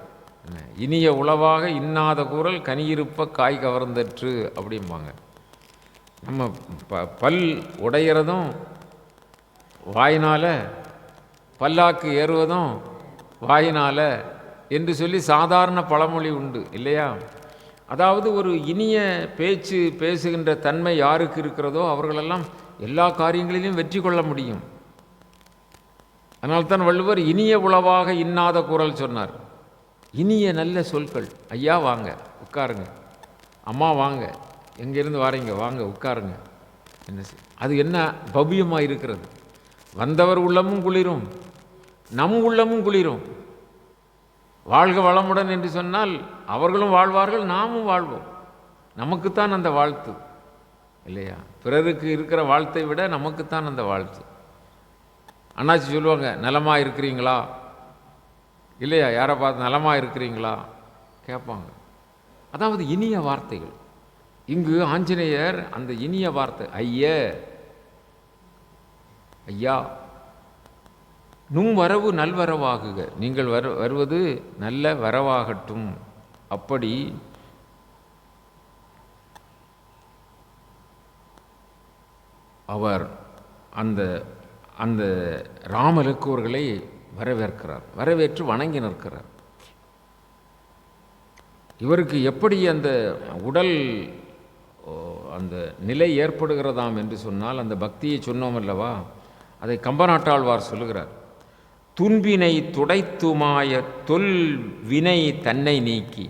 இனிய உளவாக இன்னாத கூறல் கனியிருப்ப காய் கவர்ந்தற்று அப்படிம்பாங்க. நம்ம பல் உடையிறதும் வாயினால், பல்லாக்கு ஏறுவதும் வாயினால் என்று சொல்லி சாதாரண பழமொழி உண்டு இல்லையா? அதாவது ஒரு இனிய பேச்சு பேசுகின்ற தன்மை யாருக்கு இருக்கிறதோ அவர்களெல்லாம் எல்லா காரியங்களிலும் வெற்றி கொள்ள முடியும். அதனால்தான் வள்ளுவர் இனிய உளவாக இன்னாத குரல் சொன்னார். இனிய நல்ல சொற்கள். ஐயா வாங்க உட்காருங்க, அம்மா வாங்க, எங்கேருந்து வாரீங்க வாங்க உட்காருங்க. என்ன அது என்ன பவ்யமாக இருக்கிறது. வந்தவர் உள்ளமும் குளிரும், நம் உள்ளமும் குளிரும். வாழ்க வளமுடன் என்று சொன்னால் அவர்களும் வாழ்வார்கள், நாமும் வாழ்வோம். நமக்குத்தான் அந்த வாழ்த்து இல்லையா? பிறருக்கு இருக்கிற வாழ்த்தை விட நமக்குத்தான் அந்த வாழ்த்து. அண்ணாச்சி சொல்லுவாங்க, நலமாக இருக்கிறீங்களா இல்லையா? யாரை பார்த்து நலமாக இருக்கிறீங்களா கேட்பாங்க. அதாவது இனிய வார்த்தைகள். இங்கு ஆஞ்சநேயர் அந்த இனிய வார்த்தை ஐயா நும் வரவு நல்வரவாகுக, நீங்கள் வருவது நல்ல வரவாகட்டும். அப்படி அவர் அந்த அந்த ராமலக்குவர்களை வரவேற்கிறார். வரவேற்று வணங்கி நிற்கிறார். இவருக்கு எப்படி அந்த உடல் அந்த நிலை ஏற்படுகிறதாம் என்று சொன்னால், அந்த பக்தியை சொன்னோம் அல்லவா, அதை கம்பநாட்டாழ்வார் சொல்லுகிறார். துன்பினை துடைத்துமாய தொல் வினை தன்னை நீக்கி.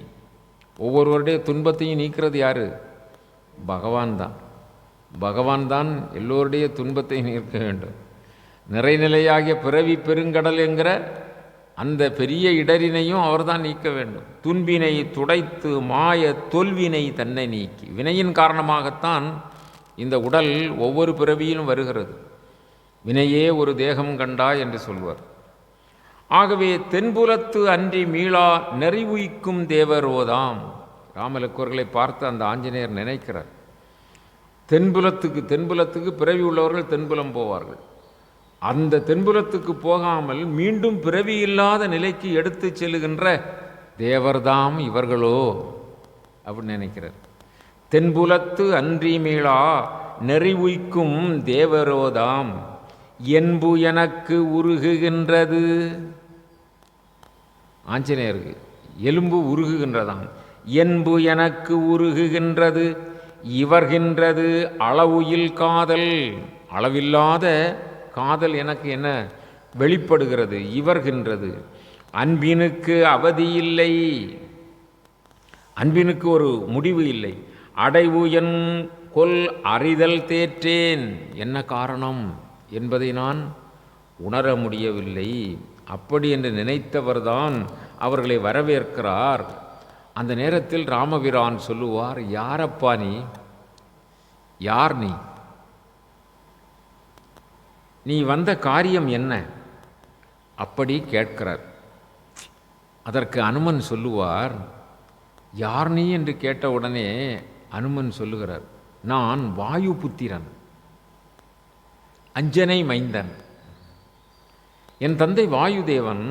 ஒவ்வொருவருடைய துன்பத்தையும் நீக்கிறது யாரு? பகவான் தான். பகவான் தான் எல்லோருடைய துன்பத்தை நீக்க வேண்டும். நிறைநிலையாகிய பிறவி பெருங்கடல் என்கிற அந்த பெரிய இடரினையும் அவர்தான் நீக்க வேண்டும். துன்பினை துடைத்து மாய தொல்வினை தன்னை நீக்கி. வினையின் காரணமாகத்தான் இந்த உடல் ஒவ்வொரு பிறவியிலும் வருகிறது. வினையே ஒரு தேகம் கண்டாய் என்று சொல்வார். ஆகவே தென்புலத்து அன்றி மீளா நெறிவுய்க்கும் தேவரோதாம். ராமலக்குவர்களை பார்த்து அந்த ஆஞ்சநேயர் நினைக்கிறார். தென்புலத்துக்கு பிறவி உள்ளவர்கள் தென்புலம் போவார்கள். அந்த தென்புலத்துக்கு போகாமல் மீண்டும் பிறவி இல்லாத நிலைக்கு எடுத்து செல்லுகின்ற தேவர்தாம் இவர்களோ அப்படின்னு நினைக்கிறார். தென்புலத்து அன்றி மீளா நெறிவுய்க்கும் தேவரோதாம் என்பு எனக்கு உருகுகின்றது. ஆஞ்சநேயருக்கு எலும்பு உருகுகின்றதாம். என்பு எனக்கு உருகுகின்றது இவர்கின்றது அளவுயில் காதல். அளவில்லாத காதல் எனக்கு என்ன வெளிப்படுகிறது, இவர்கின்றது. அன்பினுக்கு அவதி இல்லை, அன்பினுக்கு ஒரு முடிவு இல்லை. அடைவு என் கொல் அறிதல் தேற்றேன். என்ன காரணம் என்பதை நான் உணர முடியவில்லை. அப்படி என்று நினைத்தவர்தான் அவர்களை வரவேற்கிறார். அந்த நேரத்தில் ராமபிரான் சொல்லுவார், யாரப்பா நீ? யார் நீ? நீ வந்த காரியம் என்ன? அப்படி கேட்கிறார். அதற்கு அனுமன் சொல்லுவார், யார் நீ என்று கேட்ட உடனே அனுமன் சொல்லுகிறார், நான் வாயு புத்திரன், அஞ்சனை மைந்தன். என் தந்தை வாயுதேவன்,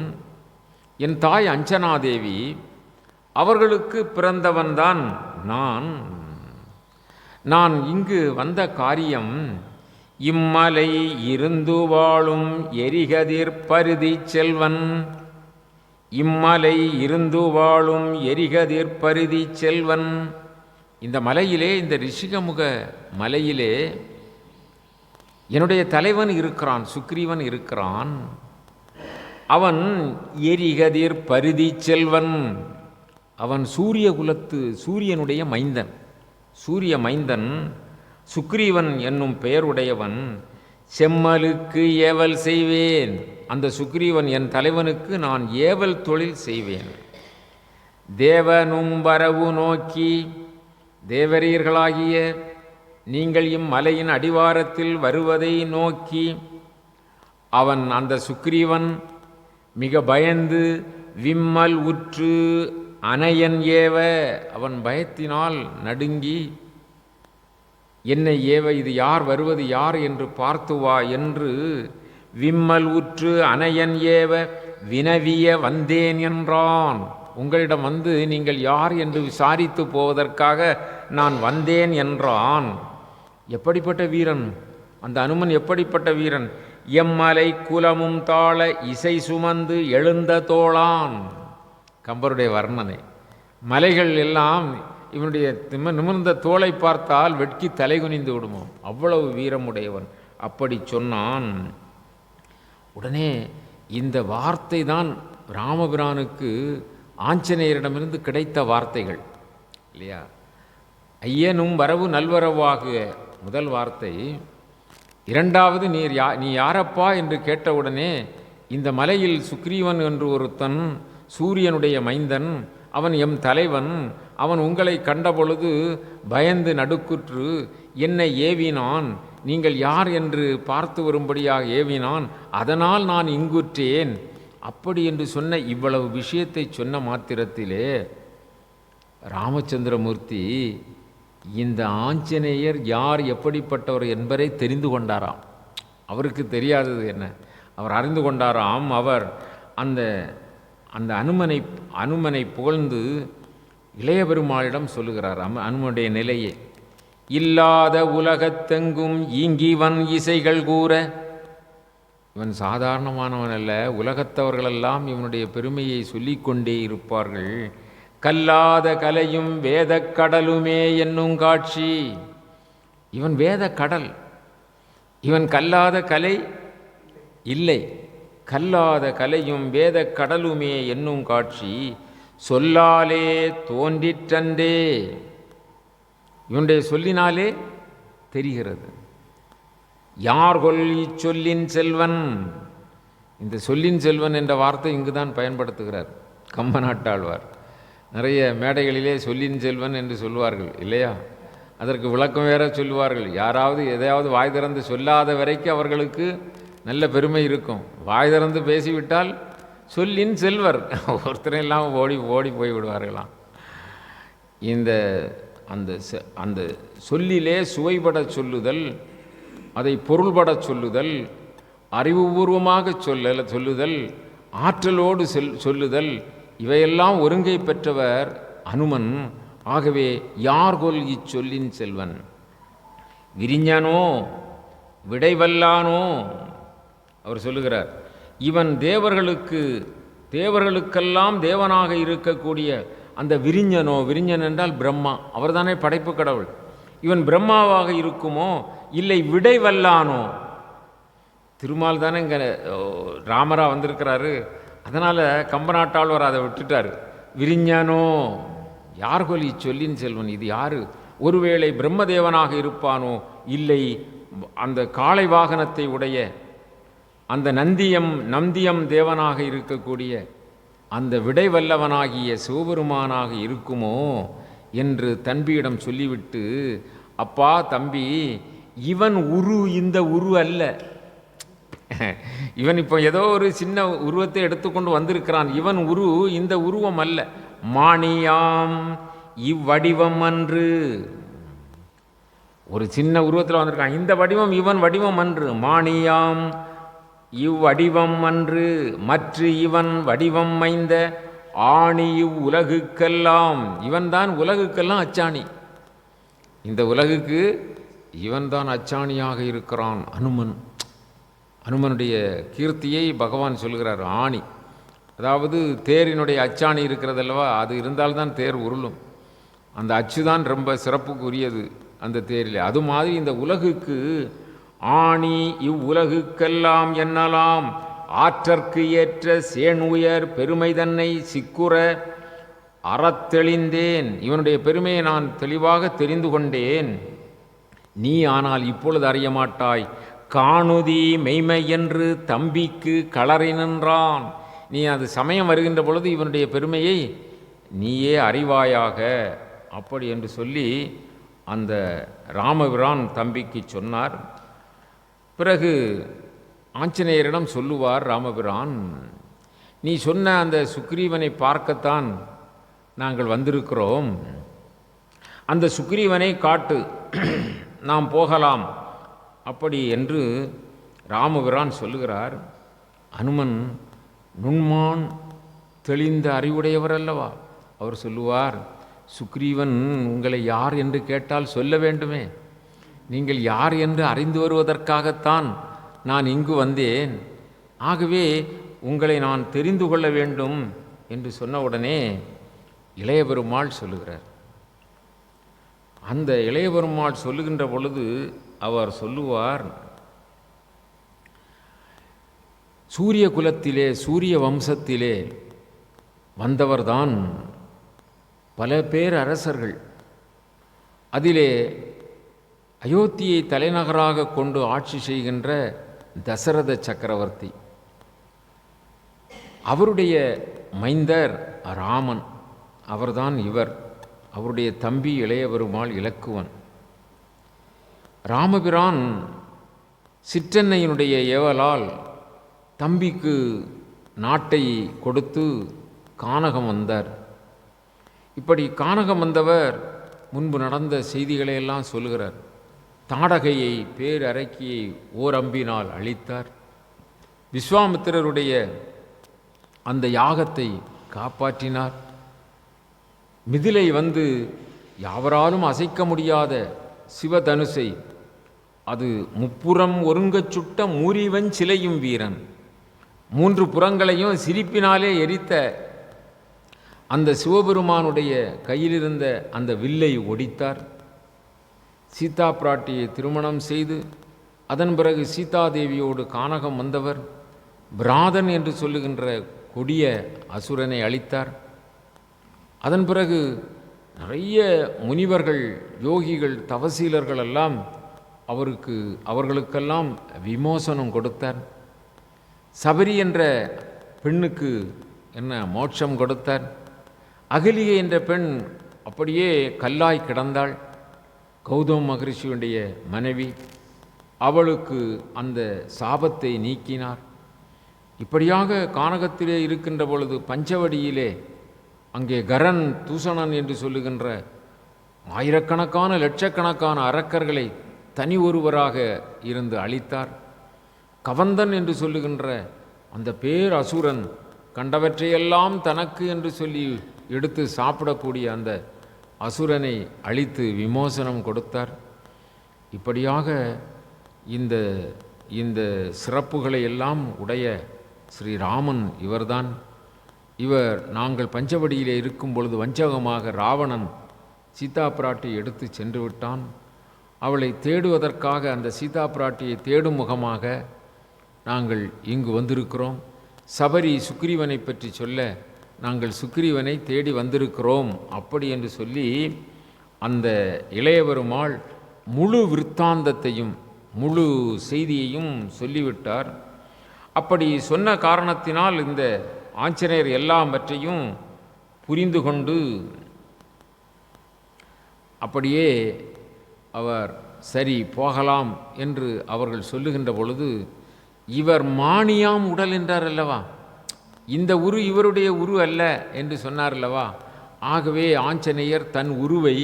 என் தாய் அஞ்சனாதேவி, அவர்களுக்கு பிறந்தவன்தான் நான். நான் இங்கு வந்த காரியம் இம்மலை இருந்து வாழும் எரிகதிர் பருதி செல்வன். இம்மலை இருந்து வாழும் எரிகதிர் பருதி செல்வன். இந்த மலையிலே, இந்த ரிஷிகமுக மலையிலே என்னுடைய தலைவன் இருக்கிறான், சுக்ரீவன் இருக்கிறான். அவன் எரிகதிர் பருதி செல்வன். அவன் சூரிய குலத்து சூரியனுடைய மைந்தன். சூரிய மைந்தன் சுக்ரீவன் என்னும் பெயருடையவன். செம்மலுக்கு ஏவல் செய்வேன். அந்த சுக்ரீவன் என் தலைவனுக்கு நான் ஏவல் தொழில் செய்வேன். தேவனும் வரவு நோக்கி, தேவரீர்களாகிய நீங்கள் இம்மலையின் அடிவாரத்தில் வருவதை நோக்கி அவன் அந்த சுக்ரீவன் மிக பயந்து விம்மல் உற்று அனையன் ஏவ, அவன் பயத்தினால் நடுங்கி என்னை ஏவ, இது யார் வருவது யார் என்று பார்த்து வா என்று விம்மல் உற்று அனையன் ஏவ வினவிய வந்தேன் என்றான். உங்களிடம் வந்து நீங்கள் யார் என்று விசாரித்து போவதற்காக நான் வந்தேன் என்றான். எப்படிப்பட்ட வீரன் அந்த அனுமன், எப்படிப்பட்ட வீரன்! எம்மலை குலமும் தாழ இசை சுமந்து எழுந்த தோளான். கம்பருடைய வர்ணனை. மலைகள் எல்லாம் இவனுடைய நிமிர்ந்த தோளை பார்த்தால் வெட்கி தலை குனிந்து விடுமோ, அவ்வளவு வீரமுடையவன். அப்படி சொன்னான். உடனே இந்த வார்த்தை தான் ராமபிரானுக்கு ஆஞ்சநேயரிடமிருந்து கிடைத்த வார்த்தைகள் இல்லையா? ஐயனும் வரவு நல்வரவாகுக முதல் வார்த்தை. இரண்டாவது நீ யாரப்பா என்று கேட்டவுடனே, இந்த மலையில் சுக்ரீவன் என்று ஒருத்தன், சூரியனுடைய மைந்தன், அவன் எம் தலைவன், அவன் உங்களை கண்டபொழுது பயந்து நடுக்குற்று என்னை ஏவினான், நீங்கள் யார் என்று பார்த்து வரும்படியாக ஏவினான், அதனால் நான் இங்குற்றேன். அப்படி என்று சொன்ன இவ்வளவு விஷயத்தை சொன்ன மாத்திரத்திலே ராமச்சந்திரமூர்த்தி இந்த ஆஞ்சநேயர் யார், எப்படிப்பட்டவர் என்பதை தெரிந்து கொண்டாராம். அவருக்கு தெரியாதது என்ன? அவர் அறிந்து கொண்டாராம். அவர் அந்த அந்த அனுமனை புகழ்ந்து இளைய பெருமாளிடம் சொல்லுகிறார் அனுமனுடைய நிலையை. இல்லாத உலகத்தெங்கும் ஈங்கிவன் இசைகள் கூற, இவன் சாதாரணமானவன் அல்ல, உலகத்தவர்களெல்லாம் இவனுடைய பெருமையை சொல்லிக்கொண்டே இருப்பார்கள். கல்லாத கலையும் வேத கடலுமே என்னும் காட்சி. இவன் வேத கடல், இவன் கல்லாத கலை இல்லை. கல்லாத கலையும் வேத கடலுமே என்னும் காட்சி சொல்லாலே தோன்றிற்றன்றே. இவனுடைய சொல்லினாலே தெரிகிறது. யார்கொல் இச்சொல்லின் செல்வன். இந்த சொல்லின் செல்வன் என்ற வார்த்தை இங்கு தான் பயன்படுத்துகிறார் கம்பநாட்டாழ்வார். நிறைய மேடைகளிலே சொல்லின் செல்வன் என்று சொல்லுவார்கள் இல்லையா? அதற்கு விளக்கம் வேற சொல்லுவார்கள். யாராவது எதையாவது வாய் திறந்து சொல்லாத வரைக்கும் அவர்களுக்கு நல்ல பெருமை இருக்கும். வாய் திறந்து பேசிவிட்டால் சொல்லின் செல்வர், ஒருத்தரை இல்லாமல் ஓடி போய் விடுவார்களாம். அந்த சொல்லிலே சுவைபட சொல்லுதல், அதை பொருள்பட சொல்லுதல், அறிவுபூர்வமாக சொல்லுதல், ஆற்றலோடு சொல்லுதல், இவையெல்லாம் ஒருங்கை பெற்றவர் அனுமன். ஆகவே யார்கொல் இச்சொல்லின் செல்வன். விரிஞனோ விடைவல்லானோ அவர் சொல்லுகிறார். இவன் தேவர்களுக்கெல்லாம் தேவனாக இருக்கக்கூடிய அந்த விரிஞனோ, விரிஞன் என்றால் பிரம்மா, அவர் தானே படைப்பு கடவுள். இவன் பிரம்மாவாக இருக்குமோ இல்லை விடைவல்லானோ. திருமால் தானே இங்கே ராமரா வந்திருக்கிறாரு, அதனால் கம்பநாட்டாழ்வார் அதை விட்டுட்டார். விரிஞனோ யார்கொல் இச்சொல்லின் செல்வன். இது யாரு? ஒருவேளை பிரம்மதேவனாக இருப்பானோ, இல்லை அந்த காளை வாகனத்தை உடைய அந்த நந்தியம் தேவனாக இருக்கக்கூடிய அந்த விடைவல்லவனாகிய சிவபெருமானாக இருக்குமோ என்று தம்பியிடம் சொல்லிவிட்டு, அப்பா தம்பி, இவன் இந்த உரு அல்ல. இவன் இப்போ ஏதோ ஒரு சின்ன உருவத்தை எடுத்துக்கொண்டு வந்திருக்கிறான். இவன் இந்த உருவம் அல்ல. மாணியாம் இவ்வடிவம் அன்று. ஒரு சின்ன உருவத்தில் வந்திருக்கான். இந்த வடிவம் இவன் வடிவம் அன்று. மாணியாம் இவ்வடிவம் அன்று மற்ற இவன் வடிவம் மைந்த ஆணி இவ்வுலகுக்கெல்லாம். இவன்தான் உலகுக்கெல்லாம் அச்சாணி. இந்த உலகுக்கு இவன்தான் அச்சாணியாக இருக்கிறான் அனுமன். அனுமனுடைய கீர்த்தியை பகவான் சொல்கிறார். ஆணி, அதாவது தேரினுடைய அச்சாணி இருக்கிறதல்லவா, அது இருந்தால்தான் தேர் உருளும். அந்த அச்சு தான் ரொம்ப சிறப்புக்குரியது அந்த தேரில். அது மாதிரி இந்த உலகுக்கு ஆணி இவ்வுலகுக்கெல்லாம் என்னலாம் ஆற்றற்கு ஏற்ற சேன் உயர் பெருமை தன்னை சிக்குற அறத்தெளிந்தேன். இவனுடைய பெருமையை நான் தெளிவாக தெரிந்து கொண்டேன். நீ ஆனால் இப்பொழுது அறிய மாட்டாய். காணுதி மெய்மை என்று தம்பிக்கு களறி நின்றான். நீ அது சமயம் வருகின்ற பொழுது இவனுடைய பெருமையை நீயே அறிவாயாக. அப்படி என்று சொல்லி அந்த ராமபிரான் தம்பிக்கு சொன்னார். பிறகு ஆஞ்சநேயரிடம் சொல்லுவார் ராமபிரான், நீ சொன்ன அந்த சுக்ரீவனை பார்க்கத்தான் நாங்கள் வந்திருக்கிறோம், அந்த சுக்ரீவனை காட்டு, நாம் போகலாம் அப்படி என்று ராமபிரான் சொல்லுகிறார். அனுமன் நுண்மான் தெளிந்த அறிவுடையவர் அல்லவா, அவர் சொல்லுவார், சுக்ரீவன் உங்களை யார் என்று கேட்டால் சொல்ல வேண்டுமே, நீங்கள் யார் என்று அறிந்து வருவதற்காகத்தான் நான் இங்கு வந்தேன், ஆகவே உங்களை நான் தெரிந்து கொள்ள வேண்டும் என்று சொன்ன உடனே இளைய பெருமாள் சொல்லுகிறார். அந்த இளைய பெருமாள் சொல்லுகின்ற பொழுது அவர் சொல்லுவார், சூரிய குலத்திலே சூரிய வம்சத்திலே வந்தவர்தான் பல பேர் அரசர்கள். அதிலே அயோத்தியை தலைநகராக கொண்டு ஆட்சி செய்கின்ற தசரத சக்கரவர்த்தி, அவருடைய மைந்தர் ராமன், அவர்தான் இவர். அவருடைய தம்பி இளைய பெருமாள் இலக்குவன். ராமபிரான் சிற்றன்னையினுடைய ஏவலால் தம்பிக்கு நாட்டை கொடுத்து கானகம் வந்தார். இப்படி கானகம் வந்தவர் முன்பு நடந்த செய்திகளையெல்லாம் சொல்லுகிறார். தாடகையை பேரரக்கியை ஓரம்பினால் அழித்தார். விஸ்வாமித்திரருடைய அந்த யாகத்தை காப்பாற்றினார். மிதிலை வந்து யாவராலும் அசைக்க முடியாத சிவதனுசை அது முப்புறம் ஒருங்கச் சுட்ட மூரிவன் சிலையும் வீரன், மூன்று புறங்களையும் சிரிப்பினாலே எரித்த அந்த சிவபெருமானுடைய கையிலிருந்த அந்த வில்லை ஒடித்தார். சீதா பிராட்டியை திருமணம் செய்து அதன் பிறகு சீதாதேவியோடு கானகம் வந்தவர் பிராதன் என்று சொல்லுகின்ற கொடிய அசுரனை அழித்தார். அதன் பிறகு நிறைய முனிவர்கள், யோகிகள், தவசீலர்கள் எல்லாம் அவர்களுக்கெல்லாம் விமோசனம் கொடுத்தார். சபரி என்ற பெண்ணுக்கு மோட்சம் கொடுத்தார். அகலிகை என்ற பெண் அப்படியே கல்லாய் கிடந்தாள். கௌதம மகரிஷியுடைய மனைவி, அவளுக்கு அந்த சாபத்தை நீக்கினார். இப்படியாக கானகத்திலே இருக்கின்ற பொழுது பஞ்சவடியிலே அங்கே கரன் தூஷணன் என்று சொல்லுகின்ற ஆயிரக்கணக்கான லட்சக்கணக்கான அரக்கர்களை தனி ஒருவராக இருந்து அழித்தார். கவந்தன் என்று சொல்லுகின்ற அந்த பேர் அசுரன் கண்டவற்றையெல்லாம் தனக்கு என்று சொல்லி எடுத்து சாப்பிடக்கூடிய அந்த அசுரனை அழித்து விமோசனம் கொடுத்தார். இப்படியாக இந்த இந்த சிறப்புகளை எல்லாம் உடைய ஸ்ரீராமன் இவர்தான். இவர் நாங்கள் பஞ்சவடியிலே இருக்கும் பொழுது வஞ்சகமாக ராவணன் சீதா பிராட்டியை எடுத்து சென்று விட்டான். அவளை தேடுவதற்காக அந்த சீதா பிராட்டியை தேடும் முகமாக நாங்கள் இங்கு வந்திருக்கிறோம். சபரி சுக்ரீவனை பற்றி சொல்ல நாங்கள் சுக்ரீவனை தேடி வந்திருக்கிறோம் அப்படி என்று சொல்லி அந்த இளையவருமாள் முழு விற்த்தாந்தத்தையும் முழு செய்தியையும் சொல்லிவிட்டார். அப்படி சொன்ன காரணத்தினால் இந்த ஆஞ்சநேயர் எல்லாவற்றையும் புரிந்து கொண்டு அப்படியே அவர் சரி போகலாம் என்று அவர்கள் சொல்லுகின்ற பொழுது, இவர் மானியாம் உடல் என்றார் அல்லவா, இந்த உரு இவருடைய உரு அல்ல என்று சொன்னார் அல்லவா. ஆகவே ஆஞ்சநேயர் தன் உருவை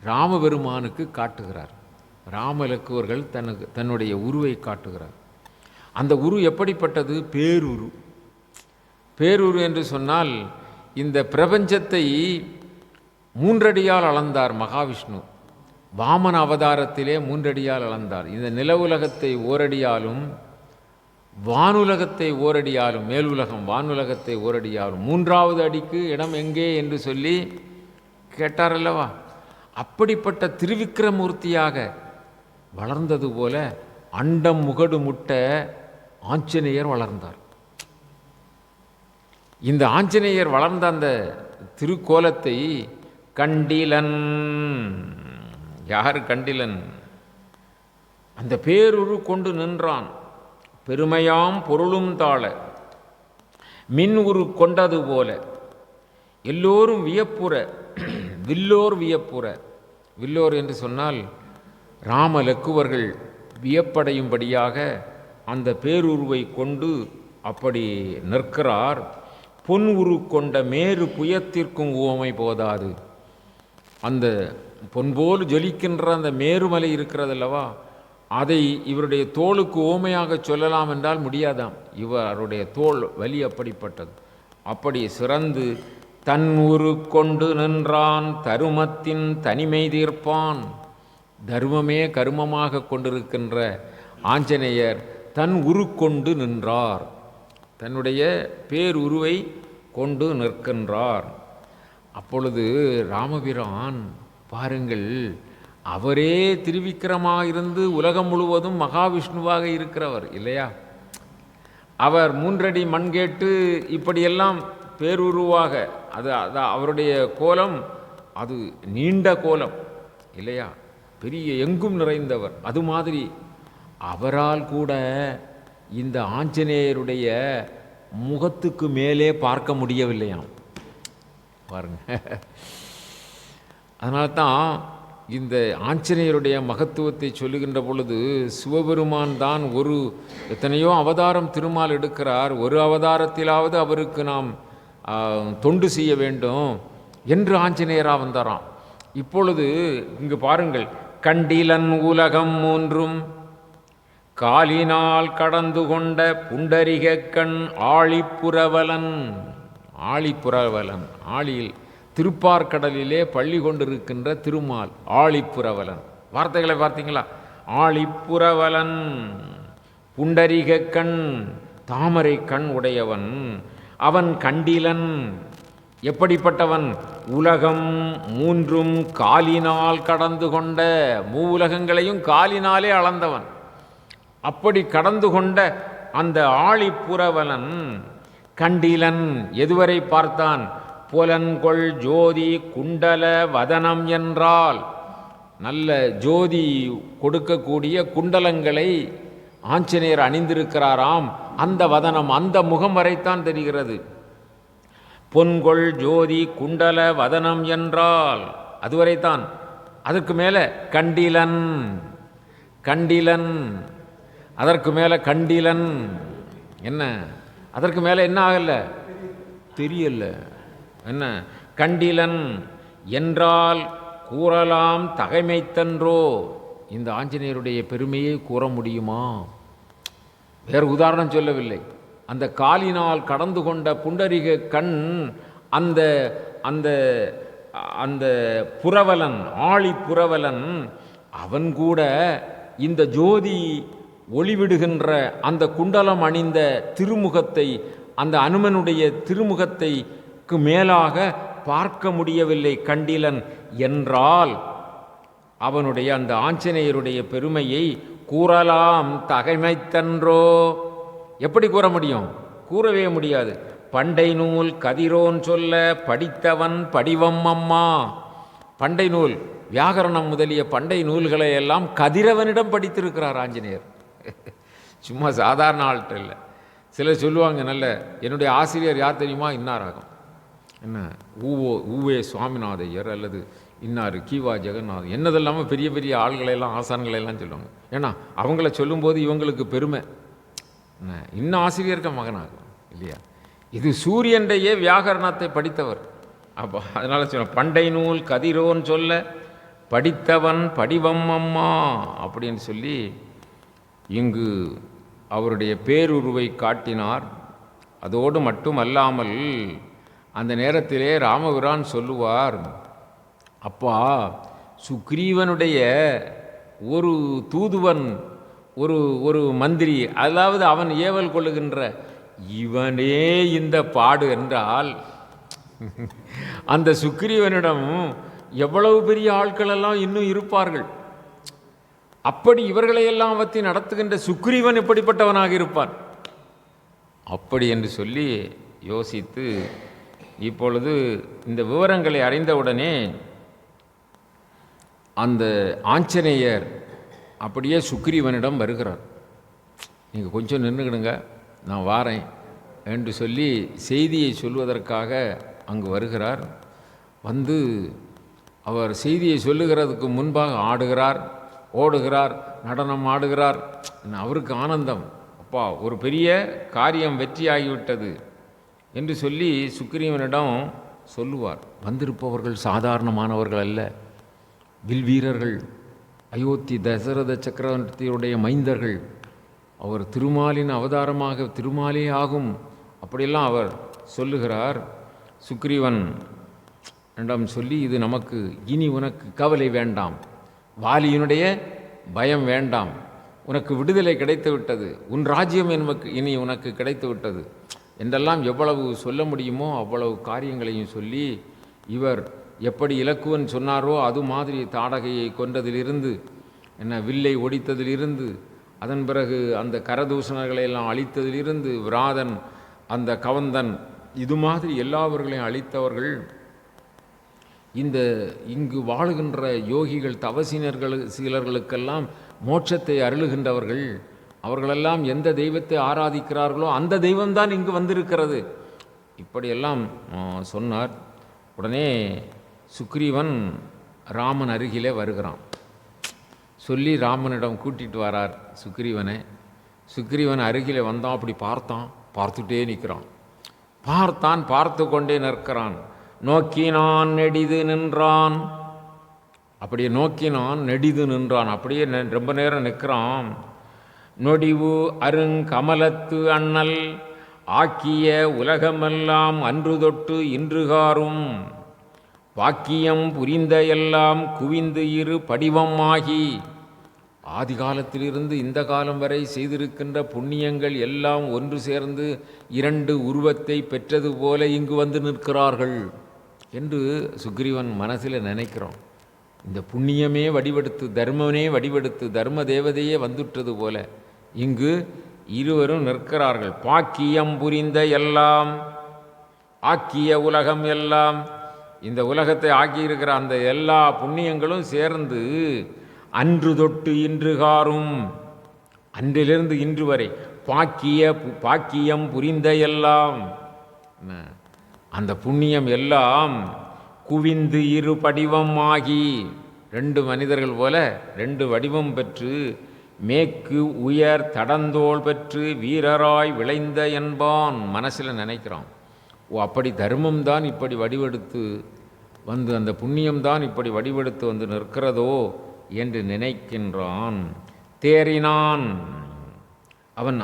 ராமபெருமானுக்கு காட்டுகிறார். ராமலக்குவர்கள் தன்னுடைய உருவை காட்டுகிறார். அந்த உரு எப்படிப்பட்டது? பேருரு. பேருரு என்று சொன்னால் இந்த பிரபஞ்சத்தை 3 அடியால் அளந்தார் மகாவிஷ்ணு. வாமன அவதாரத்திலே 3 அடியால் அளந்தார். இந்த நிலவுலகத்தை ஓரடியாலும் வானுலகத்தை ஓரடியாலும், மேலுலகம் வானுலகத்தை ஓரடியாலும், 3வது அடிக்கு இடம் எங்கே என்று சொல்லி கேட்டார் அல்லவா. அப்படிப்பட்ட திருவிக்கிரமூர்த்தியாக வளர்ந்தது போல அண்டம் முகடு முட்ட ஆஞ்சநேயர் வளர்ந்தார். இந்த ஆஞ்சநேயர் வளர்ந்த அந்த திருக்கோலத்தை கண்டிலன். யார் கண்டிலன்? அந்த பேருரு கொண்டு நின்றான். பெருமையாம் பொருளும் தாழ மின் உரு கொண்டது போல எல்லோரும் வியப்புற, வில்லோர் வியப்புற. வில்லோர் என்று சொன்னால் ராம லக்குவர்கள் வியப்படையும்படியாக அந்த பேருருவை கொண்டு அப்படி நிற்கிறார். பொன் உரு கொண்ட மேரு புயத்திற்கும் உவமை போதாது. அந்த பொன்போல் ஜொலிக்கின்ற அந்த மேருமலை இருக்கிறதல்லவா, அதை இவருடைய தோளுக்கு உவமையாக சொல்லலாம் என்றால் முடியாதாம். இவருடைய தோள் வலி அப்படிப்பட்டது. அப்படி சிறந்து தன் உரு கொண்டு நின்றான் தருமத்தின் தனிமை தீர்ப்பான். தர்மமே கருமமாக கொண்டிருக்கின்ற ஆஞ்சநேயர் தன் உரு கொண்டு நின்றார், தன்னுடைய பேருருவை கொண்டு நிற்கின்றார். அப்பொழுது ராமபிரான் பாருங்கள், அவரே திருவிக்கிரமாக இருந்து உலகம் முழுவதும் மகாவிஷ்ணுவாக இருக்கிறவர் இல்லையா? அவர் 3 அடி மண் கேட்டு இப்படியெல்லாம் பேருருவாக, அது அவருடைய கோலம் அது நீண்ட கோலம் இல்லையா? பெரிய எங்கும் நிறைந்தவர். அது மாதிரி அவரால் கூட இந்த ஆஞ்சநேயருடைய முகத்துக்கு மேலே பார்க்க முடியவில்லையாம் பாருங்க. அதனால தான் இந்த ஆஞ்சநேயருடைய மகத்துவத்தை சொல்லுகின்ற பொழுது சிவபெருமான் தான் எத்தனையோ அவதாரம் திருமால் எடுக்கிறார், ஒரு அவதாரத்திலாவது அவருக்கு நாம் தொண்டு செய்ய வேண்டும் என்று ஆஞ்சநேயராக வந்தாராம். இப்பொழுது இங்கு பாருங்கள், கண்டிலன் உலகம் 3 காலினால் கடந்து கொண்ட புண்டரிக கண் ஆழிப்புரவலன். ஆழிப்புரவலன், ஆழியில் திருப்பார்கடலிலே பள்ளி கொண்டிருக்கின்ற திருமால் ஆழிப்புரவலன். வார்த்தைகளை பார்த்தீங்களா? ஆழிப்புரவலன் புண்டரிக கண், தாமரை கண் உடையவன். அவன் கண்டிலன், எப்படிப்பட்டவன்? உலகம் 3 காலினால் கடந்து கொண்ட, மூவுலகங்களையும் காலினாலே அளந்தவன். அப்படி கடந்து கொண்ட அந்த ஆழிப்புரவலன் கண்டிலன் எதுவரை பார்த்தான்? புலன்கொள் ஜோதி குண்டல வதனம் என்றால், நல்ல ஜோதி கொடுக்கக்கூடிய குண்டலங்களை ஆஞ்சநேயர் அணிந்திருக்கிறாராம். அந்த வதனம், அந்த முகம் வரைத்தான் தெரிகிறது. பொன்கொள் ஜோதி குண்டல வதனம் என்றால் அதுவரைத்தான். அதற்கு மேலே கண்டிலன், கண்டிலன், அதற்கு மேலே கண்டிலன் என்ன, அதற்கு மேலே என்ன ஆகல தெரியல. என்ன கண்டிலன் என்றால் கூறலாம் தகைமைத்தன்றோ. இந்த ஆஞ்சநேயருடைய பெருமையை கூற முடியுமா? வேறு உதாரணம் சொல்லவில்லை. அந்த காலினால் கடந்து கொண்ட புண்டரிக கண், அந்த அந்த அந்த புரவலன், ஆழி புரவலன், அவன் கூட இந்த ஜோதி ஒளிவிடுகின்ற அந்த குண்டலம் அணிந்த திருமுகத்தை, அந்த அனுமனுடைய திருமுகத்தைக்கு மேலாக பார்க்க முடியவில்லை. கண்டிலன் என்றால் அவனுடைய அந்த ஆஞ்சநேயருடைய பெருமையை கூறலாம் தகைமைத்தன்றோ. எப்படி கூற முடியும்? கூறவே முடியாது. பண்டை நூல் கதிரோன் சொல்ல படித்தவன் படிவம் அம்மா. பண்டை நூல், வியாகரணம் முதலிய பண்டை நூல்களை எல்லாம் கதிரவனிடம் படித்திருக்கிறார் ஆஞ்சநேயர். சும்மா சாதாரண ஆள்கிட்ட இல்லை. சிலர் சொல்லுவாங்க, நல்ல என்னுடைய ஆசிரியர் யார் தெரியுமா? இன்னாராகும், என்ன ஊவே சுவாமிநாதையர் அல்லது இன்னார் கீவா ஜெகநாதன், என்னதெல்லாமல் பெரிய பெரிய ஆள்களெல்லாம் ஆசான்களெல்லாம் சொல்லுவாங்க. ஏன்னா அவங்கள சொல்லும்போது இவங்களுக்கு பெருமை. இன்னும் ஆசிரியருக்கு மகனாகும் இல்லையா? இது சூரியனுடைய வியாகரணத்தை படித்தவர். அப்போ அதனால் சொல்ல பண்டை நூல் கதிரோன் சொல்ல படித்தவன் படிவம் அம்மா அப்படின்னு சொல்லி இங்கு அவருடைய பேருருவை காட்டினார். அதோடு மட்டும் அல்லாமல் அந்த நேரத்திலே ராமபிரான் சொல்லுவார், அப்பா சுக்ரீவனுடைய ஒரு தூதுவன், ஒரு மந்திரி, அதாவது அவன் ஏவல் கொள்ளுகின்ற இவனே இந்த பாடு என்றால் அந்த சுக்ரீவனிடம் எவ்வளவு பெரிய ஆட்களெல்லாம் இன்னும் இருப்பார்கள். அப்படி இவர்களையெல்லாம் பற்றி நடத்துகின்ற சுக்ரீவன் எப்படிப்பட்டவனாக இருப்பான்? அப்படி என்று சொல்லி யோசித்து இப்பொழுது இந்த விவரங்களை அறிந்தவுடனே அந்த ஆஞ்சநேயர் அப்படியே சுக்ரீவனிடம் வருகிறார். நீங்கள் கொஞ்சம் நின்றுக்கிடுங்க, நான் வாரேன் என்று சொல்லி செய்தியை சொல்வதற்காக அங்கு வருகிறார். வந்து அவர் செய்தியை சொல்லுகிறதுக்கு முன்பாக ஆடுகிறார், ஓடுகிறார், நடனம் ஆடுகிறார். அவருக்கு ஆனந்தம், அப்பா ஒரு பெரிய காரியம் வெற்றியாகிவிட்டது என்று சொல்லி சுக்ரீவனிடம் சொல்லுவார். வந்திருப்பவர்கள் சாதாரணமானவர்கள் அல்ல, வில்வீரர்கள், அயோத்தி தசரத சக்கரவர்த்தியுடைய மைந்தர்கள். அவர் திருமாலின் அவதாரமாக திருமாலே ஆகும் அப்படியெல்லாம் அவர் சொல்லுகிறார். சுக்ரீவன் இடம் சொல்லி, இது நமக்கு இனி உனக்கு கவலை வேண்டாம், வாலியினுடைய பயம் வேண்டாம், உனக்கு விடுதலை கிடைத்து விட்டது, உன் ராஜ்யம் இனி உனக்கு கிடைத்து விட்டது என்றெல்லாம் எவ்வளவு சொல்ல முடியுமோ அவ்வளவு காரியங்களையும் சொல்லி, இவர் எப்படி இலக்குவன் சொன்னாரோ அது மாதிரி தாடகையை கொன்றதிலிருந்து வில்லை ஒடித்ததிலிருந்து, அதன் பிறகு அந்த கரதூஷணர்களை எல்லாம் அழித்ததிலிருந்து, விராதன் அந்த கவந்தன் இது மாதிரி எல்லாவர்களையும் அழித்தவர்கள். இந்த இங்கு வாழுகின்ற யோகிகள் சிலர்களுக்கெல்லாம் மோட்சத்தை அருளுகின்றவர்கள். அவர்களெல்லாம் எந்த தெய்வத்தை ஆராதிக்கிறார்களோ அந்த தெய்வம்தான் இங்கு வந்திருக்கிறது இப்படியெல்லாம் சொன்னார். உடனே சுக்ரீவன் ராமன் அருகிலே வருகிறான். சொல்லி ராமனிடம் கூட்டிகிட்டு வரார் சுக்ரீவனை. சுக்ரீவன் அருகிலே வந்தான். அப்படி பார்த்துட்டே நிற்கிறான். பார்த்து கொண்டே நிற்கிறான். நோக்கினான் நெடிது நின்றான். அப்படியே நோக்கினான் நெடிது நின்றான். அப்படியே ரொம்ப நேரம் நிற்கிறான். நொடிவு அருங்கமலத்து அண்ணல் ஆக்கிய உலகமெல்லாம் அன்று தொட்டு இன்றுகாரும் வாக்கியம் புரிந்த எல்லாம் குவிந்து இரு படிவமாகி, ஆதி காலத்திலிருந்து இந்த காலம் வரை செய்திருக்கின்ற புண்ணியங்கள் எல்லாம் ஒன்று சேர்ந்து இரண்டு உருவத்தை பெற்றது போல இங்கு வந்து நிற்கிறார்கள் என்று சுக்ரீவன் மனசில் நினைக்கிறோம். இந்த புண்ணியமே வடிவெடுத்து, தர்மனே வடிவெடுத்து, தர்ம தேவதையே வந்துட்டது போல இங்கு இருவரும் நிற்கிறார்கள். பாக்கியம் புரிந்த எல்லாம், ஆக்கிய உலகம் எல்லாம், இந்த உலகத்தை ஆக்கியிருக்கிற அந்த எல்லா புண்ணியங்களும் சேர்ந்து அன்று தொட்டு இன்று காரும், அன்றிலிருந்து இன்று வரை பாக்கியம் புரிந்த எல்லாம், அந்த புண்ணியம் எல்லாம் குவிந்து இரு படிவம் ஆகி, ரெண்டு மனிதர்கள் போல ரெண்டு வடிவம் பெற்று மேற்கு உயர் தடந்தோள் பெற்று வீரராய் விளைந்த என்பான் மனசில் நினைக்கிறான். அப்படி தர்மம்தான் இப்படி வடிவெடுத்து வந்து, அந்த புண்ணியம்தான் இப்படி வடிவெடுத்து வந்து நிற்கிறதோ என்று நினைக்கின்றான். தேறினான்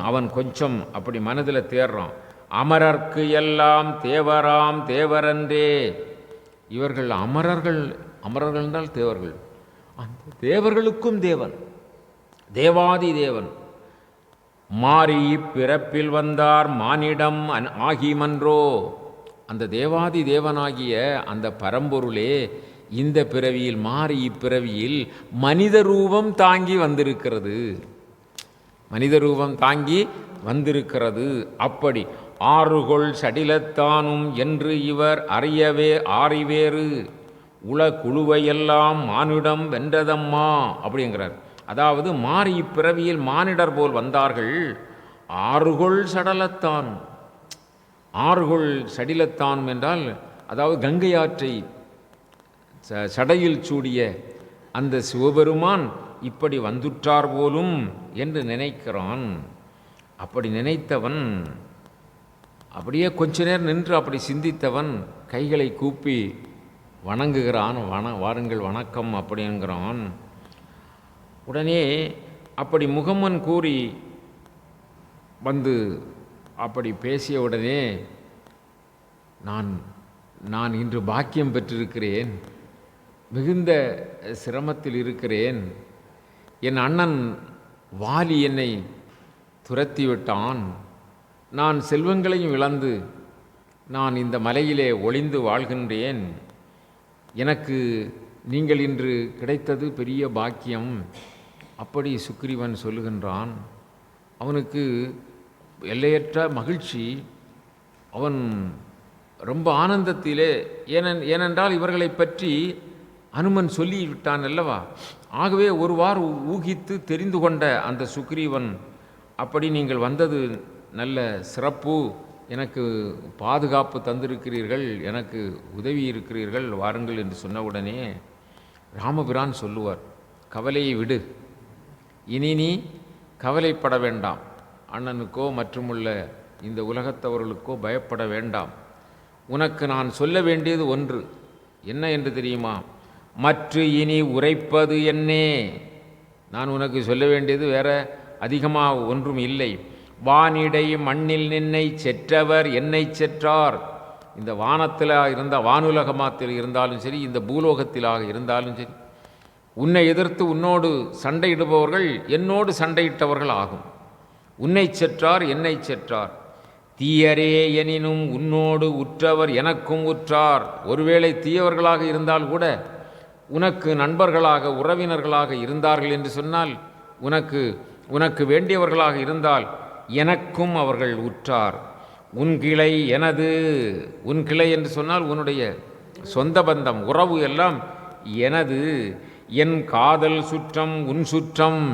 அவன் கொஞ்சம் அப்படி மனதில் தேர்றான். அமரர்க்கு எல்லாம் தேவராம் தேவரன்றே. இவர்கள் அமரர்கள் என்றால் தேவர்கள். அந்த தேவர்களுக்கும் தேவன், தேவாதி தேவன். மாறி பிறப்பில் வந்தார் மானிடம் ஆகிமன்றோ. அந்த தேவாதி தேவனாகிய அந்த பரம்பொருளே இந்த பிறவியில் மாறி இப்பிறவியில் மனித ரூபம் தாங்கி வந்திருக்கிறது, மனித ரூபம் தாங்கி வந்திருக்கிறது. அப்படி ஆறுகொள் சடிலத்தானும் என்று இவர் அறியவே ஆறிவேறு உல குழுவையெல்லாம் மானிடம் வென்றதம்மா அப்படிங்கிறார். அதாவது மாறி இப்பிறவியில் மானிடர் போல் வந்தார்கள். ஆறுகொள் சடலத்தான், ஆறுகொள் சடிலத்தான் என்றால் அதாவது கங்கை ஆற்றை சடையில் சூடிய அந்த சிவபெருமான் இப்படி வந்துற்றார் போலும் என்று நினைக்கிறான். அப்படி நினைத்தவன் அப்படியே கொஞ்ச நேரம் நின்று அப்படி சிந்தித்தவன் கைகளை கூப்பி வணங்குகிறான். வாருங்கள் வணக்கம் அப்படிங்கிறான். உடனே அப்படி முகமன் கூறி வந்து அப்படி பேசிய உடனே, நான் இன்று பாக்கியம் பெற்றிருக்கிறேன், மிகுந்த சிரமத்தில் இருக்கிறேன், என் அண்ணன் வாலி என்னை துரத்திவிட்டான், நான் செல்வங்களையும் இழந்து நான் இந்த மலையிலே ஒளிந்து வாழ்கின்றேன், எனக்கு நீங்கள் இன்று கிடைத்தது பெரிய பாக்கியம். அப்படி சுக்ரீவன் சொல்லுகின்றான். அவனுக்கு எல்லையற்ற மகிழ்ச்சி. அவன் ரொம்ப ஆனந்தத்திலே, ஏனென்றால் இவர்களை பற்றி அனுமன் சொல்லிவிட்டான் அல்லவா. ஆகவே ஒருவாறு ஊகித்து தெரிந்து கொண்ட அந்த சுக்ரீவன், அப்படி நீங்கள் வந்தது நல்ல சிறப்பு, எனக்கு பாதுகாப்பு தந்திருக்கிறீர்கள், எனக்கு உதவி இருக்கிறீர்கள், வாருங்கள் என்று சொன்னவுடனே ராமபிரான் சொல்லுவார், கவலையை விடு, இனி நீ கவலைப்பட வேண்டாம் அண்ணனுக்கோ மற்றுமுள்ள இந்த உலகத்தவர்களுக்கோ பயப்பட வேண்டாம். உனக்கு நான் சொல்ல வேண்டியது ஒன்று, என்ன என்று தெரியுமா? மற்ற இனி உரைப்பது என்னே. நான் உனக்கு சொல்ல வேண்டியது வேற அதிகமாக ஒன்றும் இல்லை. வானிடை மண்ணில் நின்னை செற்றவர் என்னை செற்றார். இந்த வானத்தில் இருந்த வானுலகமாத்தில் இருந்தாலும் சரி, இந்த பூலோகத்திலாக இருந்தாலும் சரி, உன்னை எதிர்த்து உன்னோடு சண்டையிடுபவர்கள் என்னோடு சண்டையிட்டவர்கள் ஆகும். உன்னை செற்றார் என்னை செற்றார். தீயரே எனினும் உன்னோடு உற்றவர் எனக்கும் உற்றார். ஒருவேளை தீயவர்களாக இருந்தால் கூட உனக்கு நண்பர்களாக உறவினர்களாக இருந்தார்கள் என்று சொன்னால், உனக்கு வேண்டியவர்களாக இருந்தால் எனக்கும் அவர்கள் உற்றார். உன் கிளை எனது. உன் கிளை என்று சொன்னால் உன்னுடைய சொந்த பந்தம் உறவு எல்லாம் எனது. என் காதல் சுற்றம் உன் சுற்றம்.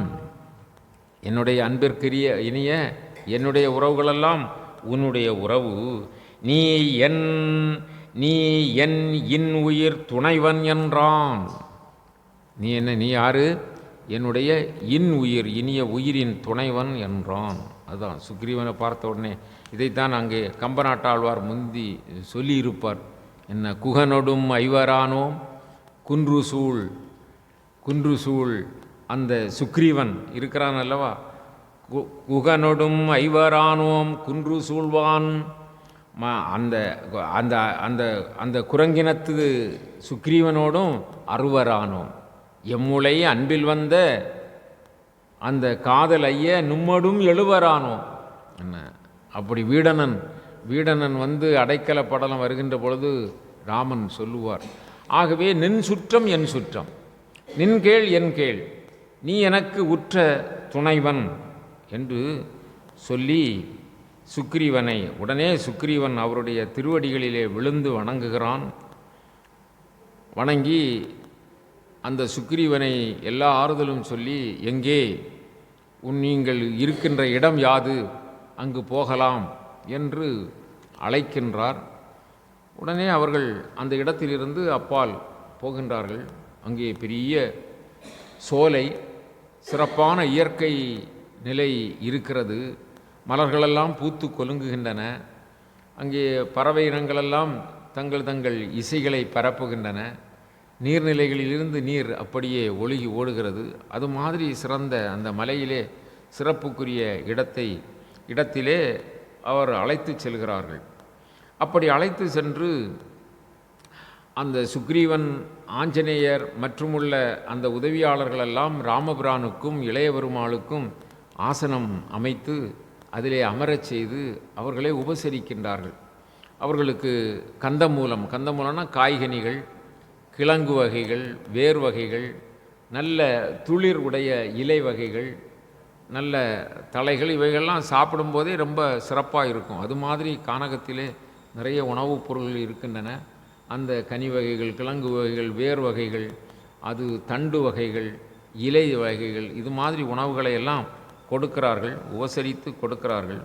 என்னுடைய அன்பிற்குரிய இனிய என்னுடைய உறவுகளெல்லாம் உன்னுடைய உறவு. நீ என் இன் உயிர் துணைவன் என்றான். நீ என்ன, நீ யாரு? என்னுடைய இன் உயிர், இனிய உயிரின் துணைவன் என்றான். அதுதான் சுக்ரீவனை பார்த்த உடனே இதைத்தான் அங்கே கம்பநாட்டாழ்வார் முந்தி சொல்லியிருப்பார். என்ன, குகனொடும் ஐவரானோம் குன்று சூழ் அந்த சுக்ரீவன் இருக்கிறான் அல்லவா, குகனொடும் ஐவரானோம் குன்று சூழ்வான். அந்த அந்த அந்த அந்த குரங்கினத்து சுக்ரீவனோடும் அறுவரானோம். எம்முளை அன்பில் வந்த அந்த காதல் ஐய நும்மடும் எழுவரானோம். என்ன, அப்படி வீடனன் வந்து அடைக்கல படலம் வருகின்ற பொழுது ராமன் சொல்லுவார், ஆகவே நின் சுற்றம் என் சுற்றம், நின் கேள் என் கேள், நீ எனக்கு உற்ற துணைவன் என்று சொல்லி உடனே சுக்ரீவன் அவருடைய திருவடிகளிலே விழுந்து வணங்குகிறான். வணங்கி அந்த சுக்ரீவனை எல்லா ஆறுதலும் சொல்லி, எங்கே நீங்கள் இருக்கின்ற இடம் யாது, அங்கு போகலாம் என்று அழைக்கின்றார். உடனே அவர்கள் அந்த இடத்திலிருந்து அப்பால் போகின்றார்கள். அங்கே பெரிய சோலை, சிறப்பான இயற்கை நிலை இருக்கிறது. மலர்களெல்லாம் பூத்து கொலுங்குகின்றன. அங்கே பறவை இனங்களெல்லாம் தங்கள் இசைகளை பரப்புகின்றன. நீர்நிலைகளிலிருந்து நீர் அப்படியே ஒழுகி ஓடுகிறது. அது மாதிரி சிறந்த அந்த மலையிலே சிறப்புக்குரிய இடத்திலே அவர் அழைத்து செல்கிறார்கள். அப்படி அழைத்து சென்று அந்த சுக்ரீவன், ஆஞ்சநேயர் மற்றுமுள்ள அந்த உதவியாளர்களெல்லாம் ராமபிரானுக்கும் இளைய பெருமாளுக்கும் ஆசனம் அமைத்து அதிலே செய்து அவர்களை உபசரிக்கின்றார்கள். அவர்களுக்கு கந்தமூலம்னா காய்கனிகள், கிழங்கு வகைகள், வேர் வகைகள், நல்ல துளிர் உடைய இலை வகைகள், நல்ல தலைகள், இவைகள்லாம் சாப்பிடும்போதே ரொம்ப சிறப்பாக இருக்கும். அது மாதிரி கானகத்திலே நிறைய உணவுப் பொருள்கள் இருக்கின்றன. அந்த கனி வகைகள், கிழங்கு வகைகள், வேர் வகைகள், அது தண்டு வகைகள், இலை வகைகள், இது மாதிரி உணவுகளை எல்லாம் கொடுக்கிறார்கள், உபசரித்து கொடுக்கிறார்கள்.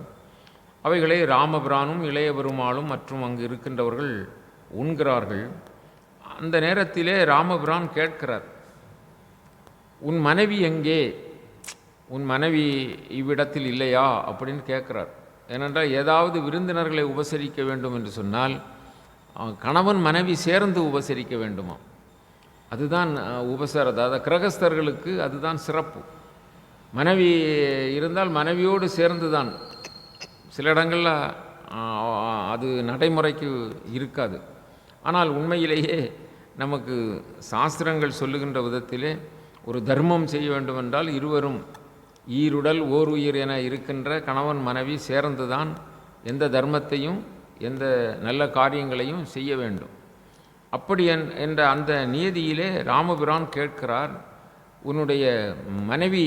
அவைகளை ராமபிரானும் இளைய பெருமாளும் மற்றும் அங்கு இருக்கின்றவர்கள் உண்கிறார்கள். அந்த நேரத்திலே ராமபிரான் கேட்கிறார், உன் மனைவி எங்கே? உன் மனைவி இவ்விடத்தில் இல்லையா அப்படின்னு கேட்குறார். ஏனென்றால் ஏதாவது விருந்தினர்களை உபசரிக்க வேண்டும் என்று சொன்னால் கணவன் மனைவி சேர்ந்து உபசரிக்க வேண்டுமா. அதுதான் அதாவது கிரகஸ்தர்களுக்கு அதுதான் சிறப்பு. மனைவி இருந்தால் மனைவியோடு சேர்ந்து தான். சில இடங்களில் அது நடைமுறைக்கு இருக்காது. ஆனால் உண்மையிலேயே நமக்கு சாஸ்திரங்கள் சொல்லுகின்ற விதத்திலே ஒரு தர்மம் செய்ய வேண்டுமென்றால் இருவரும் ஈருடல் ஓர் உயிர் என இருக்கின்ற கணவன் மனைவி சேர்ந்து தான் எந்த தர்மத்தையும் எந்த நல்ல காரியங்களையும் செய்ய வேண்டும். அப்படி என்ற அந்த நியதியிலே ராமபிரான் கேட்கிறார், உன்னுடைய மனைவி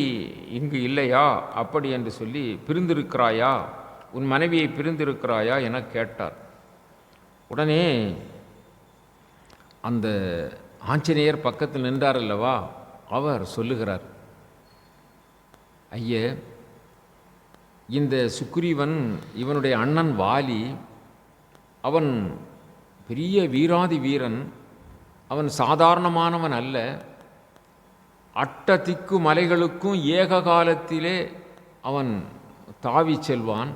இங்கு இல்லையா அப்படி என்று சொல்லி பிரிந்திருக்கிறாயா, உன் மனைவியை பிரிந்திருக்கிறாயா என கேட்டார். உடனே அந்த ஆஞ்சநேயர் பக்கத்தில் நின்றார் அல்லவா, அவர் சொல்லுகிறார், ஐய, இந்த சுக்ரீவன் இவனுடைய அண்ணன் வாலி, அவன் பெரிய வீராதி வீரன், அவன் சாதாரணமானவன் அல்ல. அட்ட திக்கு மலைகளுக்கும் ஏக காலத்திலே அவன் தாவி செல்வான்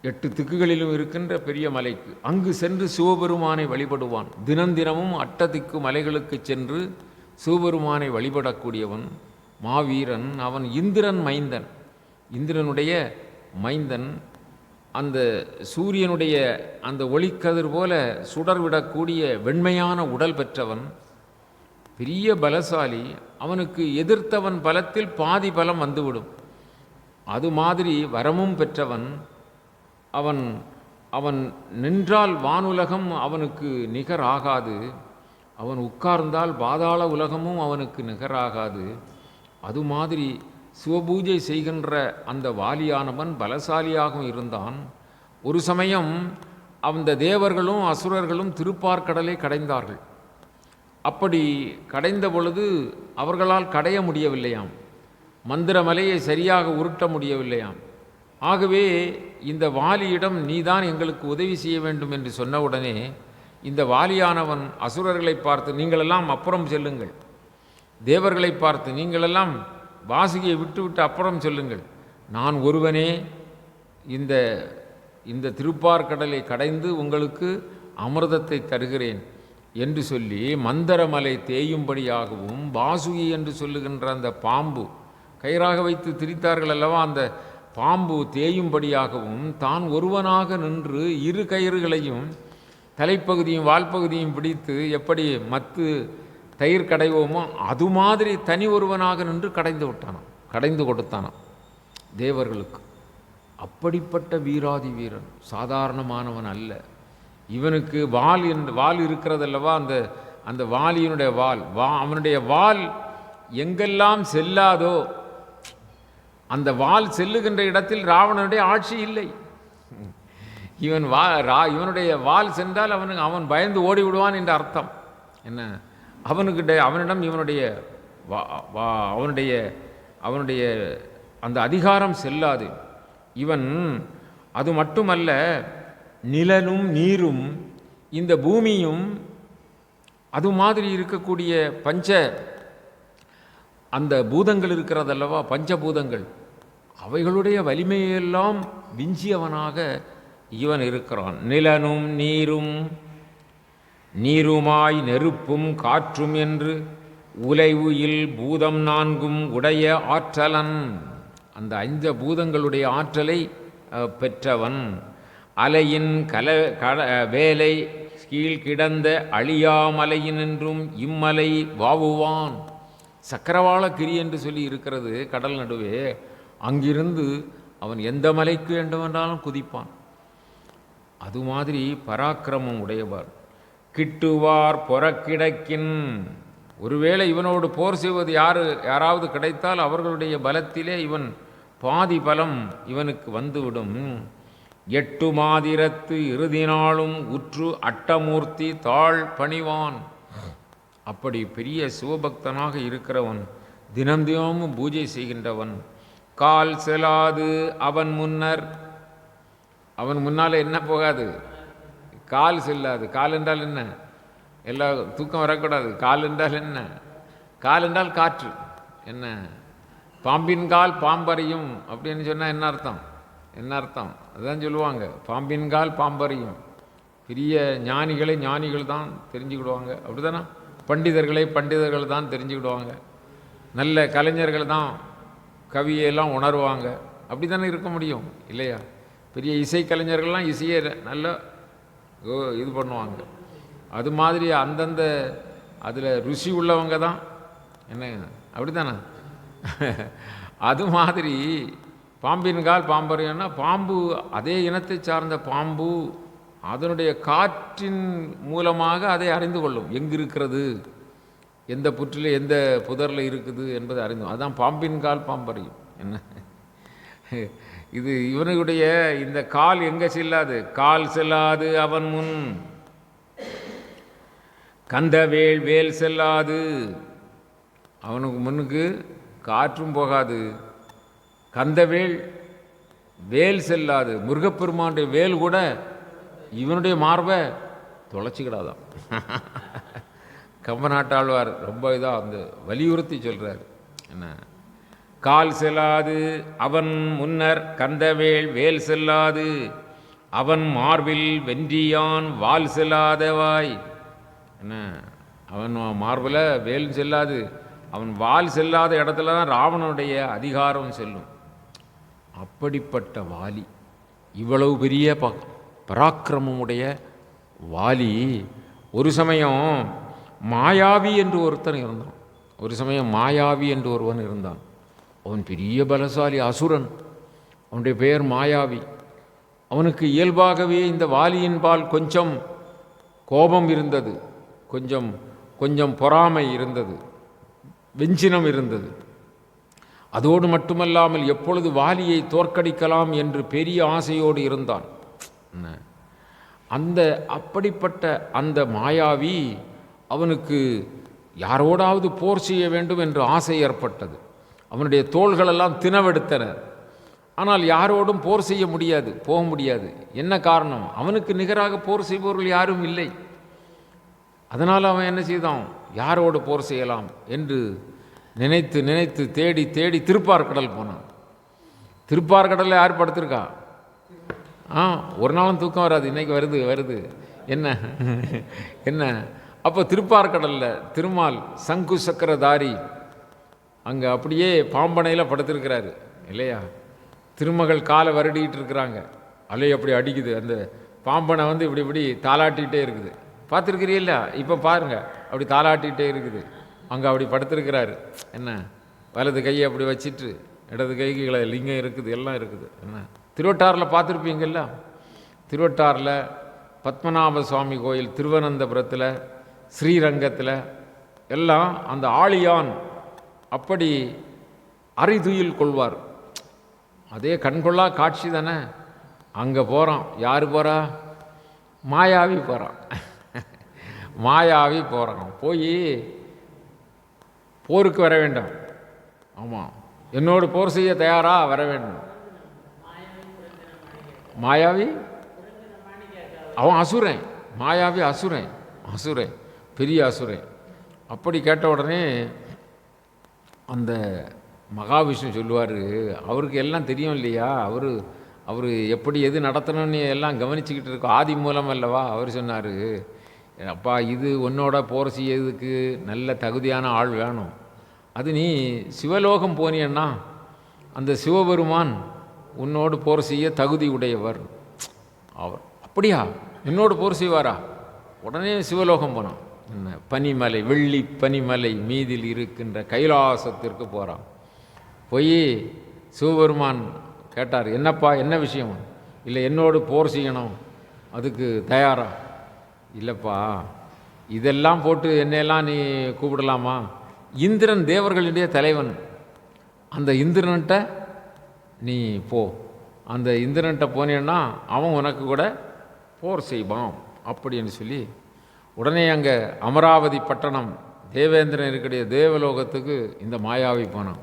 8 திக்குகளிலும் இருக்கின்ற பெரிய மலைக்கு. அங்கு சென்று சிவபெருமானை வழிபடுவான். தினமும் அட்டதிக்கு மலைகளுக்கு சென்று சிவபெருமானை வழிபடக்கூடியவன் மாவீரன். அவன் இந்திரன் மைந்தன், இந்திரனுடைய மைந்தன். அந்த சூரியனுடைய அந்த ஒளிக்கதிர் போல சுடர்விடக்கூடிய வெண்மையான உடல் பெற்றவன், பெரிய பலசாலி. அவனுக்கு எதிர்த்தவன் பலத்தில் பாதி பலம் வந்துவிடும். அது மாதிரி வரமும் பெற்றவன் அவன். அவன் நின்றால் வானுலகம் அவனுக்கு நிகராகாது, அவன் உட்கார்ந்தால் பாதாள உலகமும் அவனுக்கு நிகராகாது. அது மாதிரி சிவபூஜை செய்கின்ற அந்த வாலியானவன் பலசாலியாகவும் இருந்தான். ஒரு சமயம் அந்த தேவர்களும் அசுரர்களும் திருப்பார்கடலை கடைந்தார்கள். அப்படி கடைந்த பொழுது அவர்களால் கடைய முடியவில்லையாம், மந்திரமலையை சரியாக உருட்ட முடியவில்லையாம். ஆகவே இந்த வாலியிடம் நீதான் எங்களுக்கு உதவி செய்ய வேண்டும் என்று சொன்னவுடனே இந்த வாலியானவன் அசுரர்களை பார்த்து, நீங்களெல்லாம் அப்புறம் செல்லுங்கள், தேவர்களை பார்த்து நீங்களெல்லாம் வாசுகியை விட்டுவிட்டு அப்புறம் சொல்லுங்கள், நான் ஒருவனே இந்த திருப்பார்கடலை கடைந்து உங்களுக்கு அமிர்தத்தை தருகிறேன் என்று சொல்லி மந்தரமலை தேயும்படியாகவும் வாசுகி என்று சொல்லுகின்ற அந்த பாம்பு கயிறாக வைத்து திரித்தார்கள் அல்லவா, அந்த பாம்பு தேயும்படியாகவும் தான் ஒருவனாக நின்று 2 கயிறுகளையும் தலைப்பகுதியும் வால்பகுதியும் பிடித்து எப்படி மத்து தயிர் கடைவோமோ அது மாதிரி தனி ஒருவனாக நின்று கடைந்து கொடுத்தானாம் தேவர்களுக்கு. அப்படிப்பட்ட வீராதி வீரன், சாதாரணமானவன் அல்ல. இவனுக்கு வால் இருக்கிறதல்லவா, அந்த வாலியினுடைய அவனுடைய வால் எங்கெல்லாம் செல்லாதோ அந்த வால் செல்லுகின்ற இடத்தில் ராவணனுடைய ஆட்சி இல்லை. இவனுடைய வால் சென்றால் அவன் பயந்து ஓடி விடுவான் என்ற அர்த்தம் என்ன. அவனிடம் அவனுடைய அந்த அதிகாரம் செல்லாது. இவன் அது மட்டுமல்ல, நிலனும் நீரும் இந்த பூமியும் அது மாதிரி இருக்கக்கூடிய அந்த பூதங்கள் இருக்கிறதல்லவா, பஞ்சபூதங்கள், அவைகளுடைய வலிமையெல்லாம் விஞ்சியவனாக இவன் இருக்கிறான். நிலனும் நீருமாய் நெருப்பும் காற்றும் என்று உலைவுயில் பூதம் 4 உடைய ஆற்றலன். அந்த 5 பூதங்களுடைய ஆற்றலை பெற்றவன். அலையின் வேலை கீழ் கிடந்த அழியாமலையின் என்றும் இம்மலை வாவுவான். சக்கரவாளகிரி என்று சொல்லி இருக்கிறது கடல் நடுவே. அங்கிருந்து அவன் எந்த மலைக்கு வேண்டுமென்றாலும் குதிப்பான். அது மாதிரி பராக்கிரமம் உடையவர். கிட்டுவார் பொறக்கிடக்கின். ஒருவேளை இவனோடு போர் செய்வது யாராவது கிடைத்தால் அவர்களுடைய பலத்திலே இவன் பாதி பலம் இவனுக்கு வந்துவிடும். 8 மாதிரத்து இறுதினாலும் உற்று அட்டமூர்த்தி தாழ் பணிவான். அப்படி பெரிய சிவபக்தனாக இருக்கிறவன், தினமும் பூஜை செய்கின்றவன். கால் செலாது அவன் முன்னால் என்ன போகாது, கால் செல்லாது. கால் என்றால் என்ன, எல்லா தூக்கம் வரக்கூடாது. கால் என்றால் என்ன, கால் என்றால் காற்று. என்ன, பாம்பின் கால் பாம்பறியும் அப்படின்னு சொன்னால் என்ன அர்த்தம் அதுதான் சொல்லுவாங்க. பாம்பின் கால் பாம்பறியும். பெரிய ஞானிகள் தான் தெரிஞ்சுக்கிடுவாங்க, அப்படிதானே. பண்டிதர்கள் தான் தெரிஞ்சுக்கிடுவாங்க. நல்ல கலைஞர்கள் தான் கவியெல்லாம் உணர்வாங்க. அப்படி தானே இருக்க முடியும் இல்லையா. பெரிய இசைக்கலைஞர்கள்லாம் இசையை நல்லா இது பண்ணுவாங்க. அது மாதிரி அந்தந்த அதில் ருசி உள்ளவங்க தான் என்ன, அப்படி தானே. அது மாதிரி பாம்பின் கால் பாம்பறியன்னா, பாம்பு அதே இனத்தை சார்ந்த பாம்பு அதனுடைய காற்றின் மூலமாக அதை அறிந்து கொள்ளும். எங்கு இருக்கிறது, எந்த புற்றில் எந்த புதரில் இருக்குது என்பதை அறிந்து. அதுதான் பாம்பின் கால் பாம்பறியும். என்ன இது, இவனுடைய இந்த கால் எங்கே செல்லாது, கால் செல்லாது அவன் முன் வேல் செல்லாது. அவனுக்கு முன்னுக்கு காற்றும் போகாது, வேல் செல்லாது. முருகப்பெருமானுடைய வேல் கூட இவனுடைய மார்பை தொலைச்சிக்கிடாதான். கம்பநாட்டாழ்வார் ரொம்ப இதாக அந்த வலியுறுத்தி சொல்கிறார். என்ன, கால் செல்லாது அவன் முன்னர் கந்தவேல் வேல் செல்லாது அவன் மார்பில் வென்றியான் வால் செல்லாதவாய். என்ன, அவன் மார்பில் வேல் செல்லாது, அவன் வால் செல்லாத இடத்துல தான் ராவணனுடைய அதிகாரம் செல்லும். அப்படிப்பட்ட வாலி, இவ்வளவு பெரிய பராக்கிரமமுடைய வாலி, ஒரு சமயம் மாயாவி என்று ஒருத்தன் இருந்தான். ஒரு சமயம் மாயாவி என்று ஒருவன் இருந்தான். அவன் பெரிய பலசாலி அசுரன். அவனுடைய பெயர் மாயாவி. அவனுக்கு இயல்பாகவே இந்த வாலியின்பால் கொஞ்சம் கோபம் இருந்தது, கொஞ்சம் கொஞ்சம் பொறாமை இருந்தது, வெஞ்சினம் இருந்தது. அதோடு மட்டுமல்லாமல் எப்பொழுது வாலியை தோற்கடிக்கலாம் என்று பெரிய ஆசையோடு இருந்தான். அப்படிப்பட்ட அந்த மாயாவி அவனுக்கு யாரோடாவது போர் செய்ய வேண்டும் என்று ஆசை ஏற்பட்டது. அவனுடைய தோள்களெல்லாம் தினவெடுத்தனர். ஆனால் யாரோடும் போர் செய்ய முடியாது, போக முடியாது. என்ன காரணம்? அவனுக்கு நிகராக போர் செய்பவர்கள் யாரும் இல்லை. அதனால் அவன் என்ன செய்தான்? யாரோடு போர் செய்யலாம் என்று நினைத்து நினைத்து தேடி தேடி திருப்பார்கடல் போனான். திருப்பார்கடலில் யார் படுத்திருக்கா? ஒரு நாளும் தூக்கம் வராது. இன்றைக்கி வருது வருது என்ன என்ன அப்போ திருப்பார்கடலில் திருமால் சங்கு சக்கரதாரி அங்கே அப்படியே பாம்பனையில் படுத்திருக்கிறாரு இல்லையா? திருமகள் காலை வருடிக்கிட்டு இருக்கிறாங்க. அலை அப்படி அடிக்குது. அந்த பாம்பனை வந்து இப்படி இப்படி தாளாட்டிகிட்டே இருக்குது. பார்த்துருக்கிறீல்ல? இப்போ பாருங்கள், அப்படி தாளாட்டிகிட்டே இருக்குது. அங்கே அப்படி படுத்திருக்கிறாரு. என்ன, வலது கையை அப்படி வச்சிட்டு இடது கைகளை லிங்கம் இருக்குது, எல்லாம் இருக்குது. என்ன, திருவட்டாரில் பார்த்துருப்பீங்கள்ல? திருவட்டாரில் பத்மநாப சுவாமி கோயில், திருவனந்தபுரத்தில், ஸ்ரீரங்கத்தில் எல்லாம் அந்த ஆழியான் அப்படி அரிதுயில் கொள்வார். அதே கண்கொள்ளா காட்சி தானே. அங்கே போகிறான். யார் போகிறா? மாயாவி போகிறான். மாயாவி போகிறான். போய் போருக்கு வர வேண்டும். ஆமாம், என்னோடு போர் செய்ய தயாரா? வர வேண்டும். மாயாவி அவன் அசுரன். மாயாவி அசுரன், அசுரன், பெரிய அசுரன். அப்படி கேட்ட உடனே அந்த மகாவிஷ்ணு சொல்லுவார், அவருக்கு எல்லாம் தெரியும் இல்லையா? அவர் எப்படி எது நடத்தணும்னு எல்லாம் கவனிச்சுக்கிட்டு இருக்கோம். ஆதி மூலம் அல்லவா? அவர் சொன்னார், அப்பா இது உன்னோட போர் செய்யறதுக்கு நல்ல தகுதியான ஆள் வேணும். அது நீ சிவலோகம் போனியன்னா அந்த சிவபெருமான் உன்னோடு போர் செய்ய தகுதி உடையவர். அவர் அப்படியா? என்னோடு போர் செய்வாரா? உடனே சிவலோகம் போனான். என்ன, பனிமலை, வெள்ளி பனிமலை மீதில் இருக்கின்ற கைலாசத்திற்கு போகிறான். போய் சிவபெருமான் கேட்டார், என்னப்பா என்ன விஷயம்? இல்லை, என்னோடு போர் செய்யணும், அதுக்கு தயாரா? இல்லைப்பா, இதெல்லாம் போட்டு என்னையெல்லாம் நீ கூப்பிடலாமா? இந்திரன் தேவர்களுடைய தலைவன். அந்த இந்திரன்ட்ட நீ போ. அந்த இந்திரன்ட்ட போனேன்னா அவன் உனக்கு கூட போர் செய்வான் அப்படின்னு சொல்லி உடனே அங்கே அமராவதி பட்டணம், தேவேந்திரன் இருக்கக்கூடிய தேவலோகத்துக்கு இந்த மாயாவி போனான்.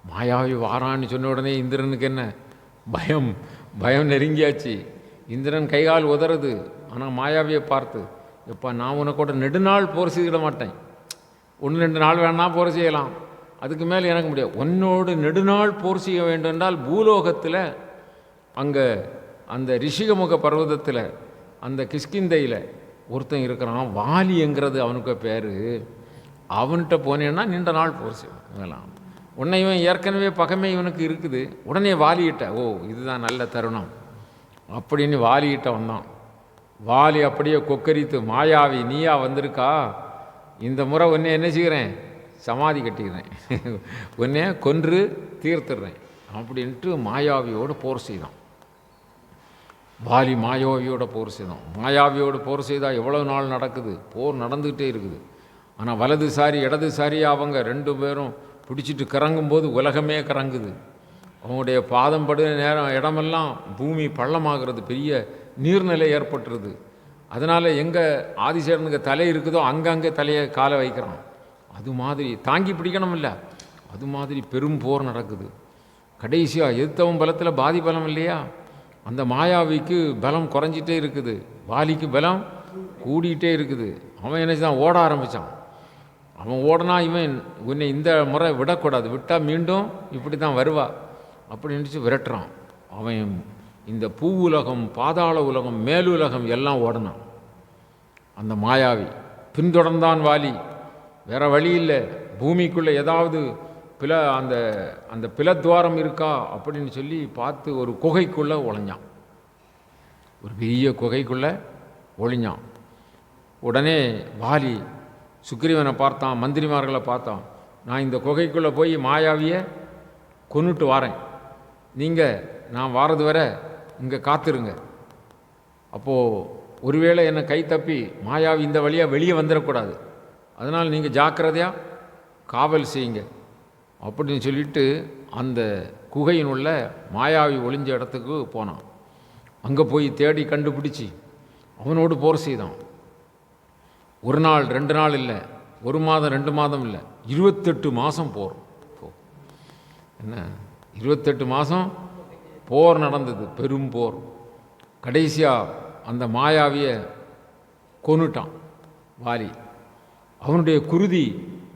மாயாவி வாரான்னு சொன்ன உடனே இந்திரனுக்கு என்ன பயம்? பயம் நெருங்கியாச்சு. இந்திரன் கைகால் உதறது. ஆனால் மாயாவியை பார்த்து, எப்பா நான் உனக்கூட நெடுநாள் போர் செய்திட மாட்டேன். 1-2 நாள் வேணா போர் செய்யலாம், அதுக்கு மேலே எனக்கு முடியாது. உன்னோடு நெடுநாள் போர் செய்ய வேண்டும் என்றால் பூலோகத்தில் அங்கே அந்த ரிஷிகமுக பர்வதத்தில் அந்த கிஷ்கிந்தையில் ஒருத்தன் இருக்கிறான், வாலிங்கிறது அவனுக்கு பேர். அவன்கிட்ட போனேன்னா நீண்ட நாள் போர் செய்யலாம். உன்னை இவன் ஏற்கனவே பகைமை இவனுக்கு இருக்குது. உடனே வாலிகிட்ட, ஓ இதுதான் நல்ல தருணம் அப்படின்னு வாலிகிட்ட வந்தான். வாலி அப்படியே கொக்கரித்து, மாயாவி நீயா வந்திருக்கா? இந்த முறை உன்னை என்ன செய்கிறேன்? சமாதி கட்டிக்கிறேன், உன்னை கொன்று தீர்த்துடுறேன் அப்படின்ட்டு மாயாவியோடு போர் செய்தான். வாலி மாயாவியோட போர் செய்தான். மாயாவியோடு போர் செய்தால் எவ்வளோ நாள் நடக்குது? போர் நடந்துக்கிட்டே இருக்குது. ஆனால் வலதுசாரி இடதுசாரி அவங்க 2 பேரும் பிடிச்சிட்டு கறங்கும்போது உலகமே கறங்குது. அவங்களுடைய பாதம் படுகிற நேரம் இடமெல்லாம் பூமி பள்ளமாகிறது, பெரிய நீர்நிலை ஏற்பட்டுருது. அதனால் எங்கே ஆதிசேரனுக்கு தலை இருக்குதோ அங்கங்கே தலையை காலை வைக்கிறான். அது மாதிரி தாங்கி பிடிக்கணும் இல்லை, அது மாதிரி பெரும் போர் நடக்குது. கடைசியாக எதிர்த்தவன் பலத்தில் பாதி பலம் இல்லையா? அந்த மாயாவிக்கு பலம் குறைஞ்சிட்டே இருக்குது, வாலிக்கு பலம் கூடிகிட்டே இருக்குது. அவன் என்ன செய்தான்? ஓட ஆரம்பித்தான். அவன் ஓடனா இவன் உன்னை இந்த முறை விடக்கூடாது, விட்டால் மீண்டும் இப்படி தான் வருவா அப்படின்னு விரட்டுறான். அவன் இந்த பூ உலகம், பாதாள உலகம், மேலுலகம் எல்லாம் ஓடனான். அந்த மாயாவி பின்தொடர்ந்தான் வாலி. வேற வழி இல்லை, பூமிக்குள்ளே ஏதாவது அந்த பிளத்வாரம் இருக்கா அப்படின்னு சொல்லி பார்த்து ஒரு குகைக்குள்ளே ஒளிஞ்சான். ஒரு பெரிய குகைக்குள்ளே ஒளிஞ்சான். உடனே வாலி சுக்ரீவனை பார்த்தான், மந்திரிமார்களை பார்த்தான். நான் இந்த குகைக்குள்ளே போய் மாயாவியை கொன்னுட்டு வாரேன், நீங்கள் நான் வாரது வரை இங்கே காத்துருங்க. அப்போது ஒருவேளை என்னை கை தப்பி மாயாவி இந்த வழியாக வெளியே வந்துடக்கூடாது, அதனால் நீங்கள் ஜாக்கிரதையாக காவல் செய்யுங்க அப்படின்னு சொல்லிட்டு அந்த குகையினுள்ள மாயாவி ஒளிஞ்ச இடத்துக்கு போனான். அங்கே போய் தேடி கண்டுபிடிச்சி அவனோடு போர் செய்தான். ஒரு நாள் 2 நாள் இல்லை, 1 மாதம் 2 மாதம் இல்லை, 28 மாதம் போர். என்ன 28 மாதம் போர் நடந்தது, பெரும் போர். கடைசியாக அந்த மாயாவியை கொன்னுட்டான் வாலி. அவனுடைய குருதி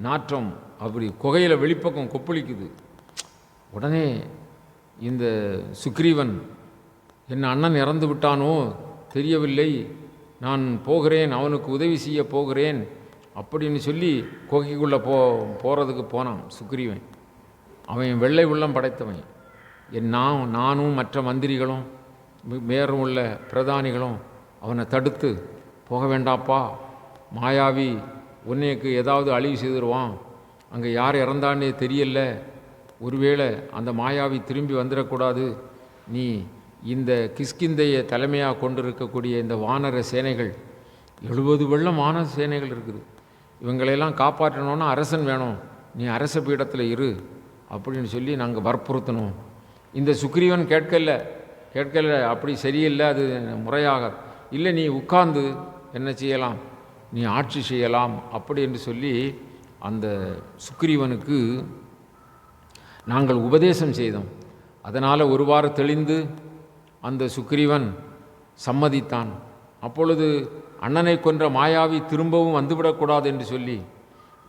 நாற்றம் அப்படி குகையில் வெளிப்பக்கம் கொப்பளிக்குது. உடனே இந்த சுக்ரீவன், என் அண்ணன் இறந்து விட்டானோ தெரியவில்லை, நான் போகிறேன், அவனுக்கு உதவி செய்ய போகிறேன் அப்படின்னு சொல்லி குகைக்குள்ளே போகிறதுக்கு போனான் சுக்ரீவன். அவன் வெள்ளை உள்ளம் படைத்தவன். நானும் மற்ற மந்திரிகளும் மேலும் உள்ள பிரதானிகளும் அவனை தடுத்து, போக வேண்டாப்பா, மாயாவி உன்னைக்கு ஏதாவது அழிவு செய்திருவான், அங்கே யார் இறந்தான்னே தெரியல, ஒருவேளை அந்த மாயாவி திரும்பி வந்துடக்கூடாது, நீ இந்த கிஷ்கிந்தையை தலைமையாக கொண்டிருக்கக்கூடிய இந்த வானர சேனைகள் 70 வெள்ளம் வானர சேனைகள் இருக்குது, இவங்களையெல்லாம் காப்பாற்றணுன்னா அரசன் வேணும், நீ அரச பீடத்தில் இரு அப்படின்னு சொல்லி நாங்கள் வற்புறுத்தணும். இந்த சுக்ரீவன் கேட்கல, அப்படி சரியில்லை, அது முறையாக இல்லை, நீ உட்கார்ந்து என்ன செய்யலாம், நீ ஆட்சி செய்யலாம் அப்படி என்று சொல்லி அந்த சுக்ரீவனுக்கு நாங்கள் உபதேசம் செய்தோம். அதனால் ஒருவாறு தெளிந்து அந்த சுக்ரீவன் சம்மதித்தான். அப்பொழுது அண்ணனை கொன்ற மாயாவி திரும்பவும் வந்துவிடக்கூடாது என்று சொல்லி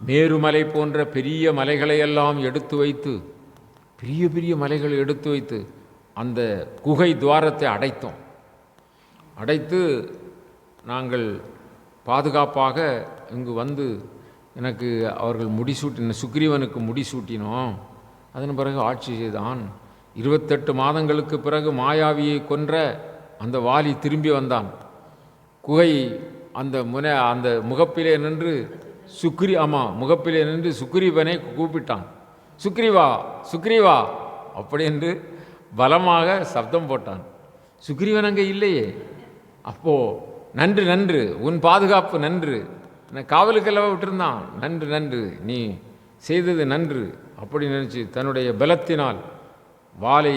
மேருமலை போன்ற பெரிய மலைகளையெல்லாம் எடுத்து வைத்து, பெரிய பெரிய மலைகளை எடுத்து வைத்து அந்த குகை துவாரத்தை அடைத்து நாங்கள் பாதுகாப்பாக இங்கு வந்து எனக்கு அவர்கள் சுக்ரீவனுக்கு முடிசூட்டினோம். அதன் பிறகு ஆட்சி செய்தான். 28 மாதங்களுக்கு பிறகு மாயாவியை கொன்ற அந்த வாலி திரும்பி வந்தான். குகை அந்த முகப்பிலே நின்று சுக்ரீவனை கூப்பிட்டான். சுக்ரீவா அப்படி என்று பலமாக சப்தம் போட்டான். சுக்ரீவன் அங்கே இல்லையே. அப்போது நன்று உன் பாதுகாப்பு நன்று, காவலுக்கெல்லாம் விட்டுருந்தான், நன்று நீ செய்தது நன்று அப்படி நினச்சி தன்னுடைய பலத்தினால் வாளை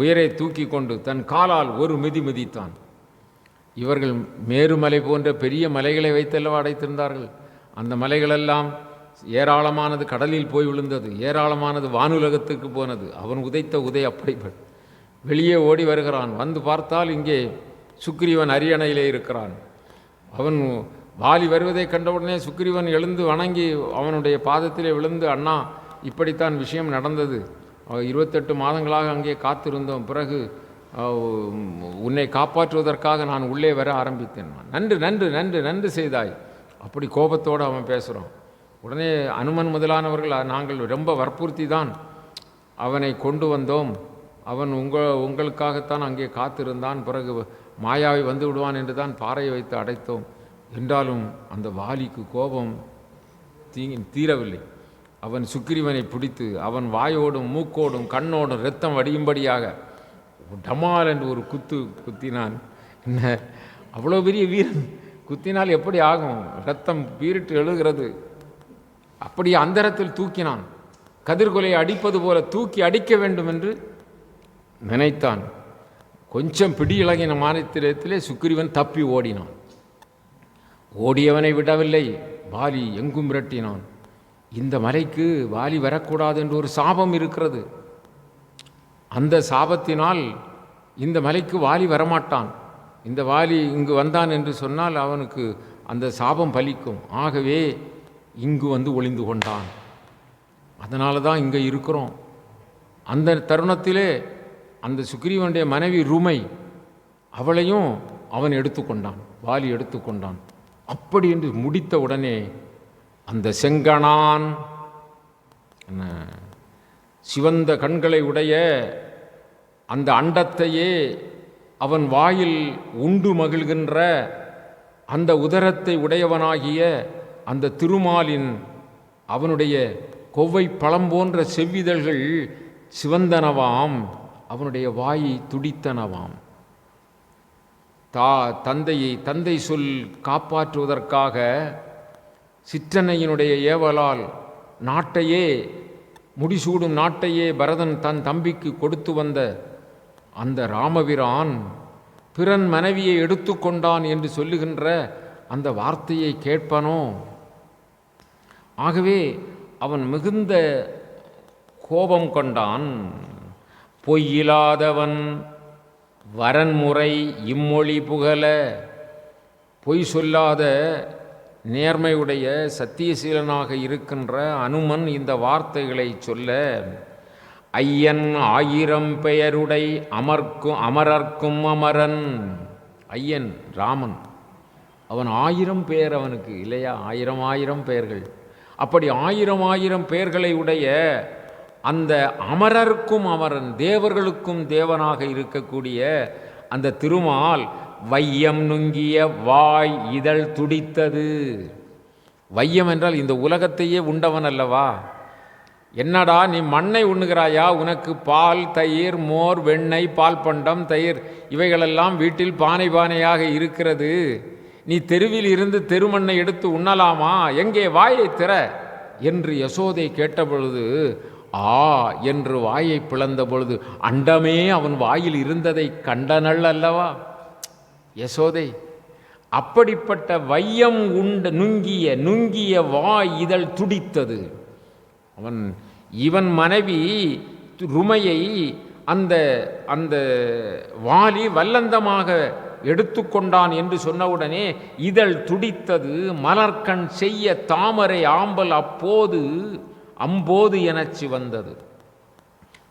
உயரை தூக்கி கொண்டு தன் காலால் ஒரு மிதித்தான். இவர்கள் மேருமலை போன்ற பெரிய மலைகளை வைத்தல்லவா அடைத்திருந்தார்கள். அந்த மலைகளெல்லாம் ஏராளமானது கடலில் போய் விழுந்தது, ஏராளமானது வானுலகத்துக்கு போனது. அவன் உதைத்த அப்படிப்பட்ட வெளியே ஓடி வருகிறான். வந்து பார்த்தால் இங்கே சுக்ரீவன் அரியணையிலே இருக்கிறான். அவன் வாலி வருவதை கண்டவுடனே சுக்ரீவன் எழுந்து வணங்கி அவனுடைய பாதத்திலே விழுந்து, அண்ணா இப்படித்தான் விஷயம் நடந்தது, 28 மாதங்களாக அங்கே காத்திருந்தோம், பிறகு உன்னை காப்பாற்றுவதற்காக நான் உள்ளே வர ஆரம்பித்தேன், நன்று செய்தாய் அப்படி கோபத்தோடு அவன் பேசுகிறான். உடனே அனுமன் முதலானவர்கள், நாங்கள் ரொம்ப வற்புறுத்தி தான் அவனை கொண்டு வந்தோம், அவன் உங்களுக்காகத்தான் அங்கே காத்திருந்தான், பிறகு மாயாவி வந்து விடுவான் என்று தான் பாறையை வைத்து அடைத்தோம். என்றாலும் அந்த வாலிக்கு கோபம் தீரவில்லை. அவன் சுக்ரீவனை பிடித்து அவன் வாயோடும் மூக்கோடும் கண்ணோடும் இரத்தம் வடியும்படியாக டமால் என்று ஒரு குத்தினான். என்ன அவ்வளோ பெரிய வீரன் குத்தினால் எப்படி ஆகும், இரத்தம் பீரிட்டு எழுகிறது. அப்படியே அந்தரத்தில் தூக்கினான். கதிர்கொலையை அடிப்பது போல தூக்கி அடிக்க வேண்டும் என்று நினைத்தான். கொஞ்சம் பிடியிழகின மாநிலத்திலே சுக்ரீவன் தப்பி ஓடினான். ஓடியவனை விடவில்லை, வாலி எங்கும் விரட்டினான். இந்த மலைக்கு வாலி வரக்கூடாது என்று ஒரு சாபம் இருக்கிறது. அந்த சாபத்தினால் இந்த மலைக்கு வாலி வரமாட்டான். இந்த வாலி இங்கு வந்தான் என்று சொன்னால் அவனுக்கு அந்த சாபம் பலிக்கும். ஆகவே இங்கு வந்து ஒளிந்து கொண்டான். அதனால தான் இங்கே இருக்கிறோம். அந்த தருணத்திலே அந்த சுக்ரீவனுடைய மனைவி ருமை, அவளையும் அவன் எடுத்துக்கொண்டான், வாலி எடுத்துக்கொண்டான். அப்படி என்று முடித்த உடனே அந்த செங்கணான், சிவந்த கண்களை உடைய அந்த அண்டத்தையே அவன் வாயில் உண்டு மகிழ்கின்ற அந்த உதரத்தை உடையவனாகிய அந்த திருமாலின் அவனுடைய கொவ்வை பழம் போன்ற செவ்விதழ்கள் சிவந்தனவாம், அவனுடைய வாயை துடித்தனவாம். தந்தை சொல் காப்பாற்றுவதற்காக சிற்றன்னையினுடைய ஏவலால் நாட்டையே, முடிசூடும் நாட்டையே பரதன் தன் தம்பிக்கு கொடுத்து வந்த அந்த ராமபிரான் பிறன் மனைவியை எடுத்துக்கொண்டான் என்று சொல்லுகின்ற அந்த வார்த்தையை கேட்பனோ? ஆகவே அவன் மிகுந்த கோபம் கொண்டான். பொய்யிலாதவன் வரன்முறை இம்மொழி புகழ, பொய் சொல்லாத நேர்மையுடைய சத்தியசீலனாக இருக்கின்ற அனுமன் இந்த வார்த்தைகளை சொல்ல, ஐயன் 1000 பெயருடை அமரர்க்கும் அமரன். ஐயன் ராமன், அவன் 1000 பெயர் அவனுக்கு இல்லையா? 1000 பெயர்கள். அப்படி 1000 பெயர்களை உடைய அந்த அமரர்க்கும் அமரன், தேவர்களுக்கும் தேவனாக இருக்கக்கூடிய அந்த திருமால் வையம் நுங்கிய வாய் இதழ் துடித்தது. வையம் என்றால் இந்த உலகத்தையே உண்டவன் அல்லவா? என்னடா நீ மண்ணை உண்ணுகிறாயா? உனக்கு பால், தயிர், மோர், வெண்ணெய், பால் பண்டம், தயிர் இவைகளெல்லாம் வீட்டில் பானை பானையாக இருக்கிறது. நீ தெருவில் இருந்து தெருமண்ணை எடுத்து உண்ணலாமா? எங்கே வாயை திற என்று யசோதை கேட்டபொழுது, ஆ என்று வாயை பிளந்த பொழுது அண்டமே அவன் வாயில் இருந்ததை கண்டனள் அல்லவா யசோதை. அப்படிப்பட்ட வையம் உண்ட நுங்கிய வாய் இதழ் துடித்தது. இவன் மனைவி ருமையை அந்த அந்த வாலி வல்லந்தமாக எடுத்துக்கொண்டான் என்று சொன்னவுடனே இதழ் துடித்தது. மலர்கண் செய்ய தாமரை ஆம்பல் அப்போது அம்போது எனச் சிவந்தது.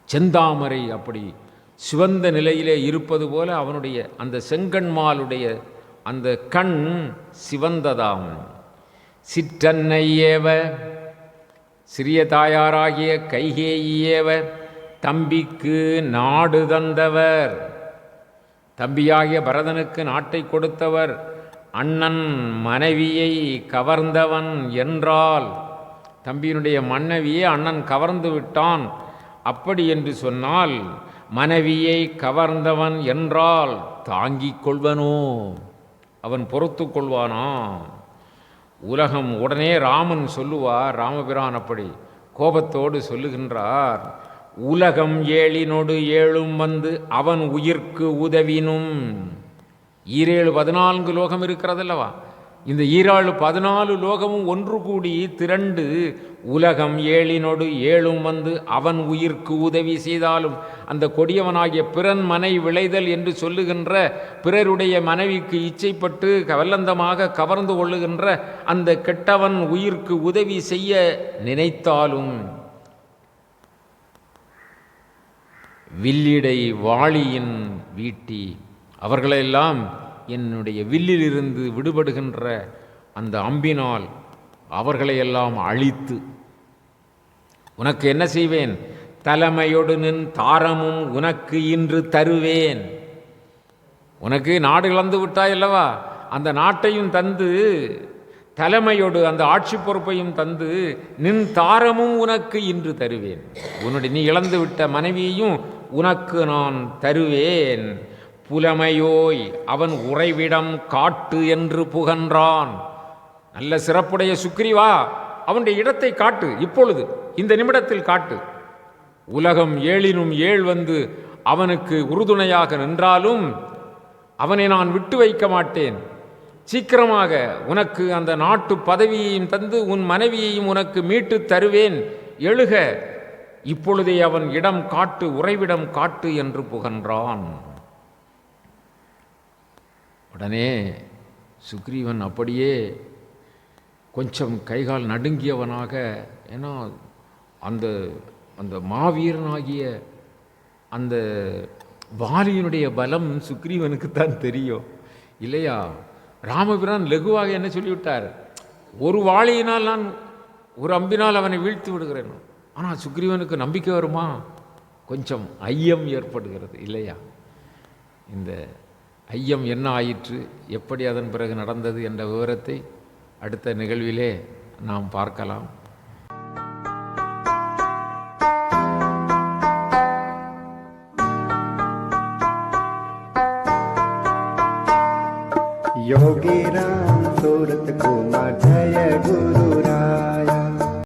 செந்தாமரை அப்படி சிவந்த நிலையிலே இருப்பது போல அவனுடைய அந்த செங்கண்மாலுடைய அந்த கண் சிவந்ததாம். சிற்றன்னை ஏவ, சிறிய தாயாராகிய கைகேயி ஏவ, தம்பிக்கு நாடு தந்தவர், தம்பியாகிய பரதனுக்கு நாட்டை கொடுத்தவர், அண்ணன் மனைவியை கவர்ந்தவன் என்றால், தம்பியினுடைய மனைவியை அண்ணன் கவர்ந்து விட்டான் அப்படி என்று சொன்னால், மனைவியை கவர்ந்தவன் என்றால் தாங்கிக் கொள்வனோ? அவன் பொறுத்து கொள்வானா? உலகம் உடனே ராமன் சொல்லுவார். ராமபிரான் அப்படி கோபத்தோடு சொல்லுகின்றார், உலகம் ஏழினோடு ஏழும் வந்து அவன் உயிர்க்கு உதவினும். 14 லோகம் இருக்கிறதல்லவா? இந்த 14 லோகமும் ஒன்று கூடி திரண்டு உலகம் ஏழினோடு ஏழும் வந்து அவன் உயிர்க்கு உதவி செய்தாலும், அந்த கொடியவனாகிய பிறன் மனை விளைதல் என்று சொல்லுகின்ற பிறருடைய மனைவிக்கு இச்சைப்பட்டு வல்லந்தமாக கவர்ந்து கொள்ளுகின்ற அந்த கெட்டவன் உயிர்க்கு உதவி செய்ய நினைத்தாலும், வில்லிடை வாளியின் வீட்டி, அவர்களெல்லாம் என்னுடைய வில்லிலிருந்து விடுபடுகின்ற அந்த அம்பினால் அவர்களையெல்லாம் அழித்து உனக்கு என்ன செய்வேன்? தலைமையொடு நின் தாரமும் உனக்கு இன்று தருவேன். உனக்கு நாடு இழந்து விட்டாய் அல்லவா? அந்த நாட்டையும் தந்து, தலைமையோடு அந்த ஆட்சி பொறுப்பையும் தந்து, நின் தாரமும் உனக்கு இன்று தருவேன். உன்னுடைய நீ இழந்து விட்ட மனைவியையும் உனக்கு நான் தருவேன். புலமையோய் அவன் உறைவிடம் காட்டு என்று புகன்றான். நல்ல சிறப்புடைய சுக்ரீவா, அவனுடைய இடத்தை காட்டு, இப்பொழுது இந்த நிமிடத்தில் காட்டு. உலகம் ஏழினும் ஏழ் வந்து அவனுக்கு உறுதுணையாக நின்றாலும் அவனை நான் விட்டு வைக்க மாட்டேன். சீக்கிரமாக உனக்கு அந்த நாட்டு பதவியையும் தந்து உன் மனைவியையும் உனக்கு மீட்டு தருவேன். எழுக, இப்பொழுதே அவன் இடம் காட்டு, உறைவிடம் காட்டு என்று புகன்றான். உடனே சுக்ரீவன் அப்படியே கொஞ்சம் கைகால் நடுங்கியவனாக, ஏன்னா அந்த அந்த மாவீரனாகிய அந்த வாலியினுடைய பலம் சுக்ரீவனுக்குத்தான் தெரியும் இல்லையா? ராமபிரான் லகுவாக என்ன சொல்லிவிட்டார், ஒரு வாளியினால் நான் ஒரு அம்பினால் அவனை வீழ்த்தி விடுகிறேன். ஆனால் சுக்ரீவனுக்கு நம்பிக்கை வருமா? கொஞ்சம் ஐயம் ஏற்படுகிறது இல்லையா? இந்த ஐயம் என்ன ஆயிற்று, எப்படி அதன் பிறகு நடந்தது என்ற விவரத்தை அடுத்த நிகழ்விலே நாம் பார்க்கலாம். योगी राम सूरत कुमार जय गुरु राया।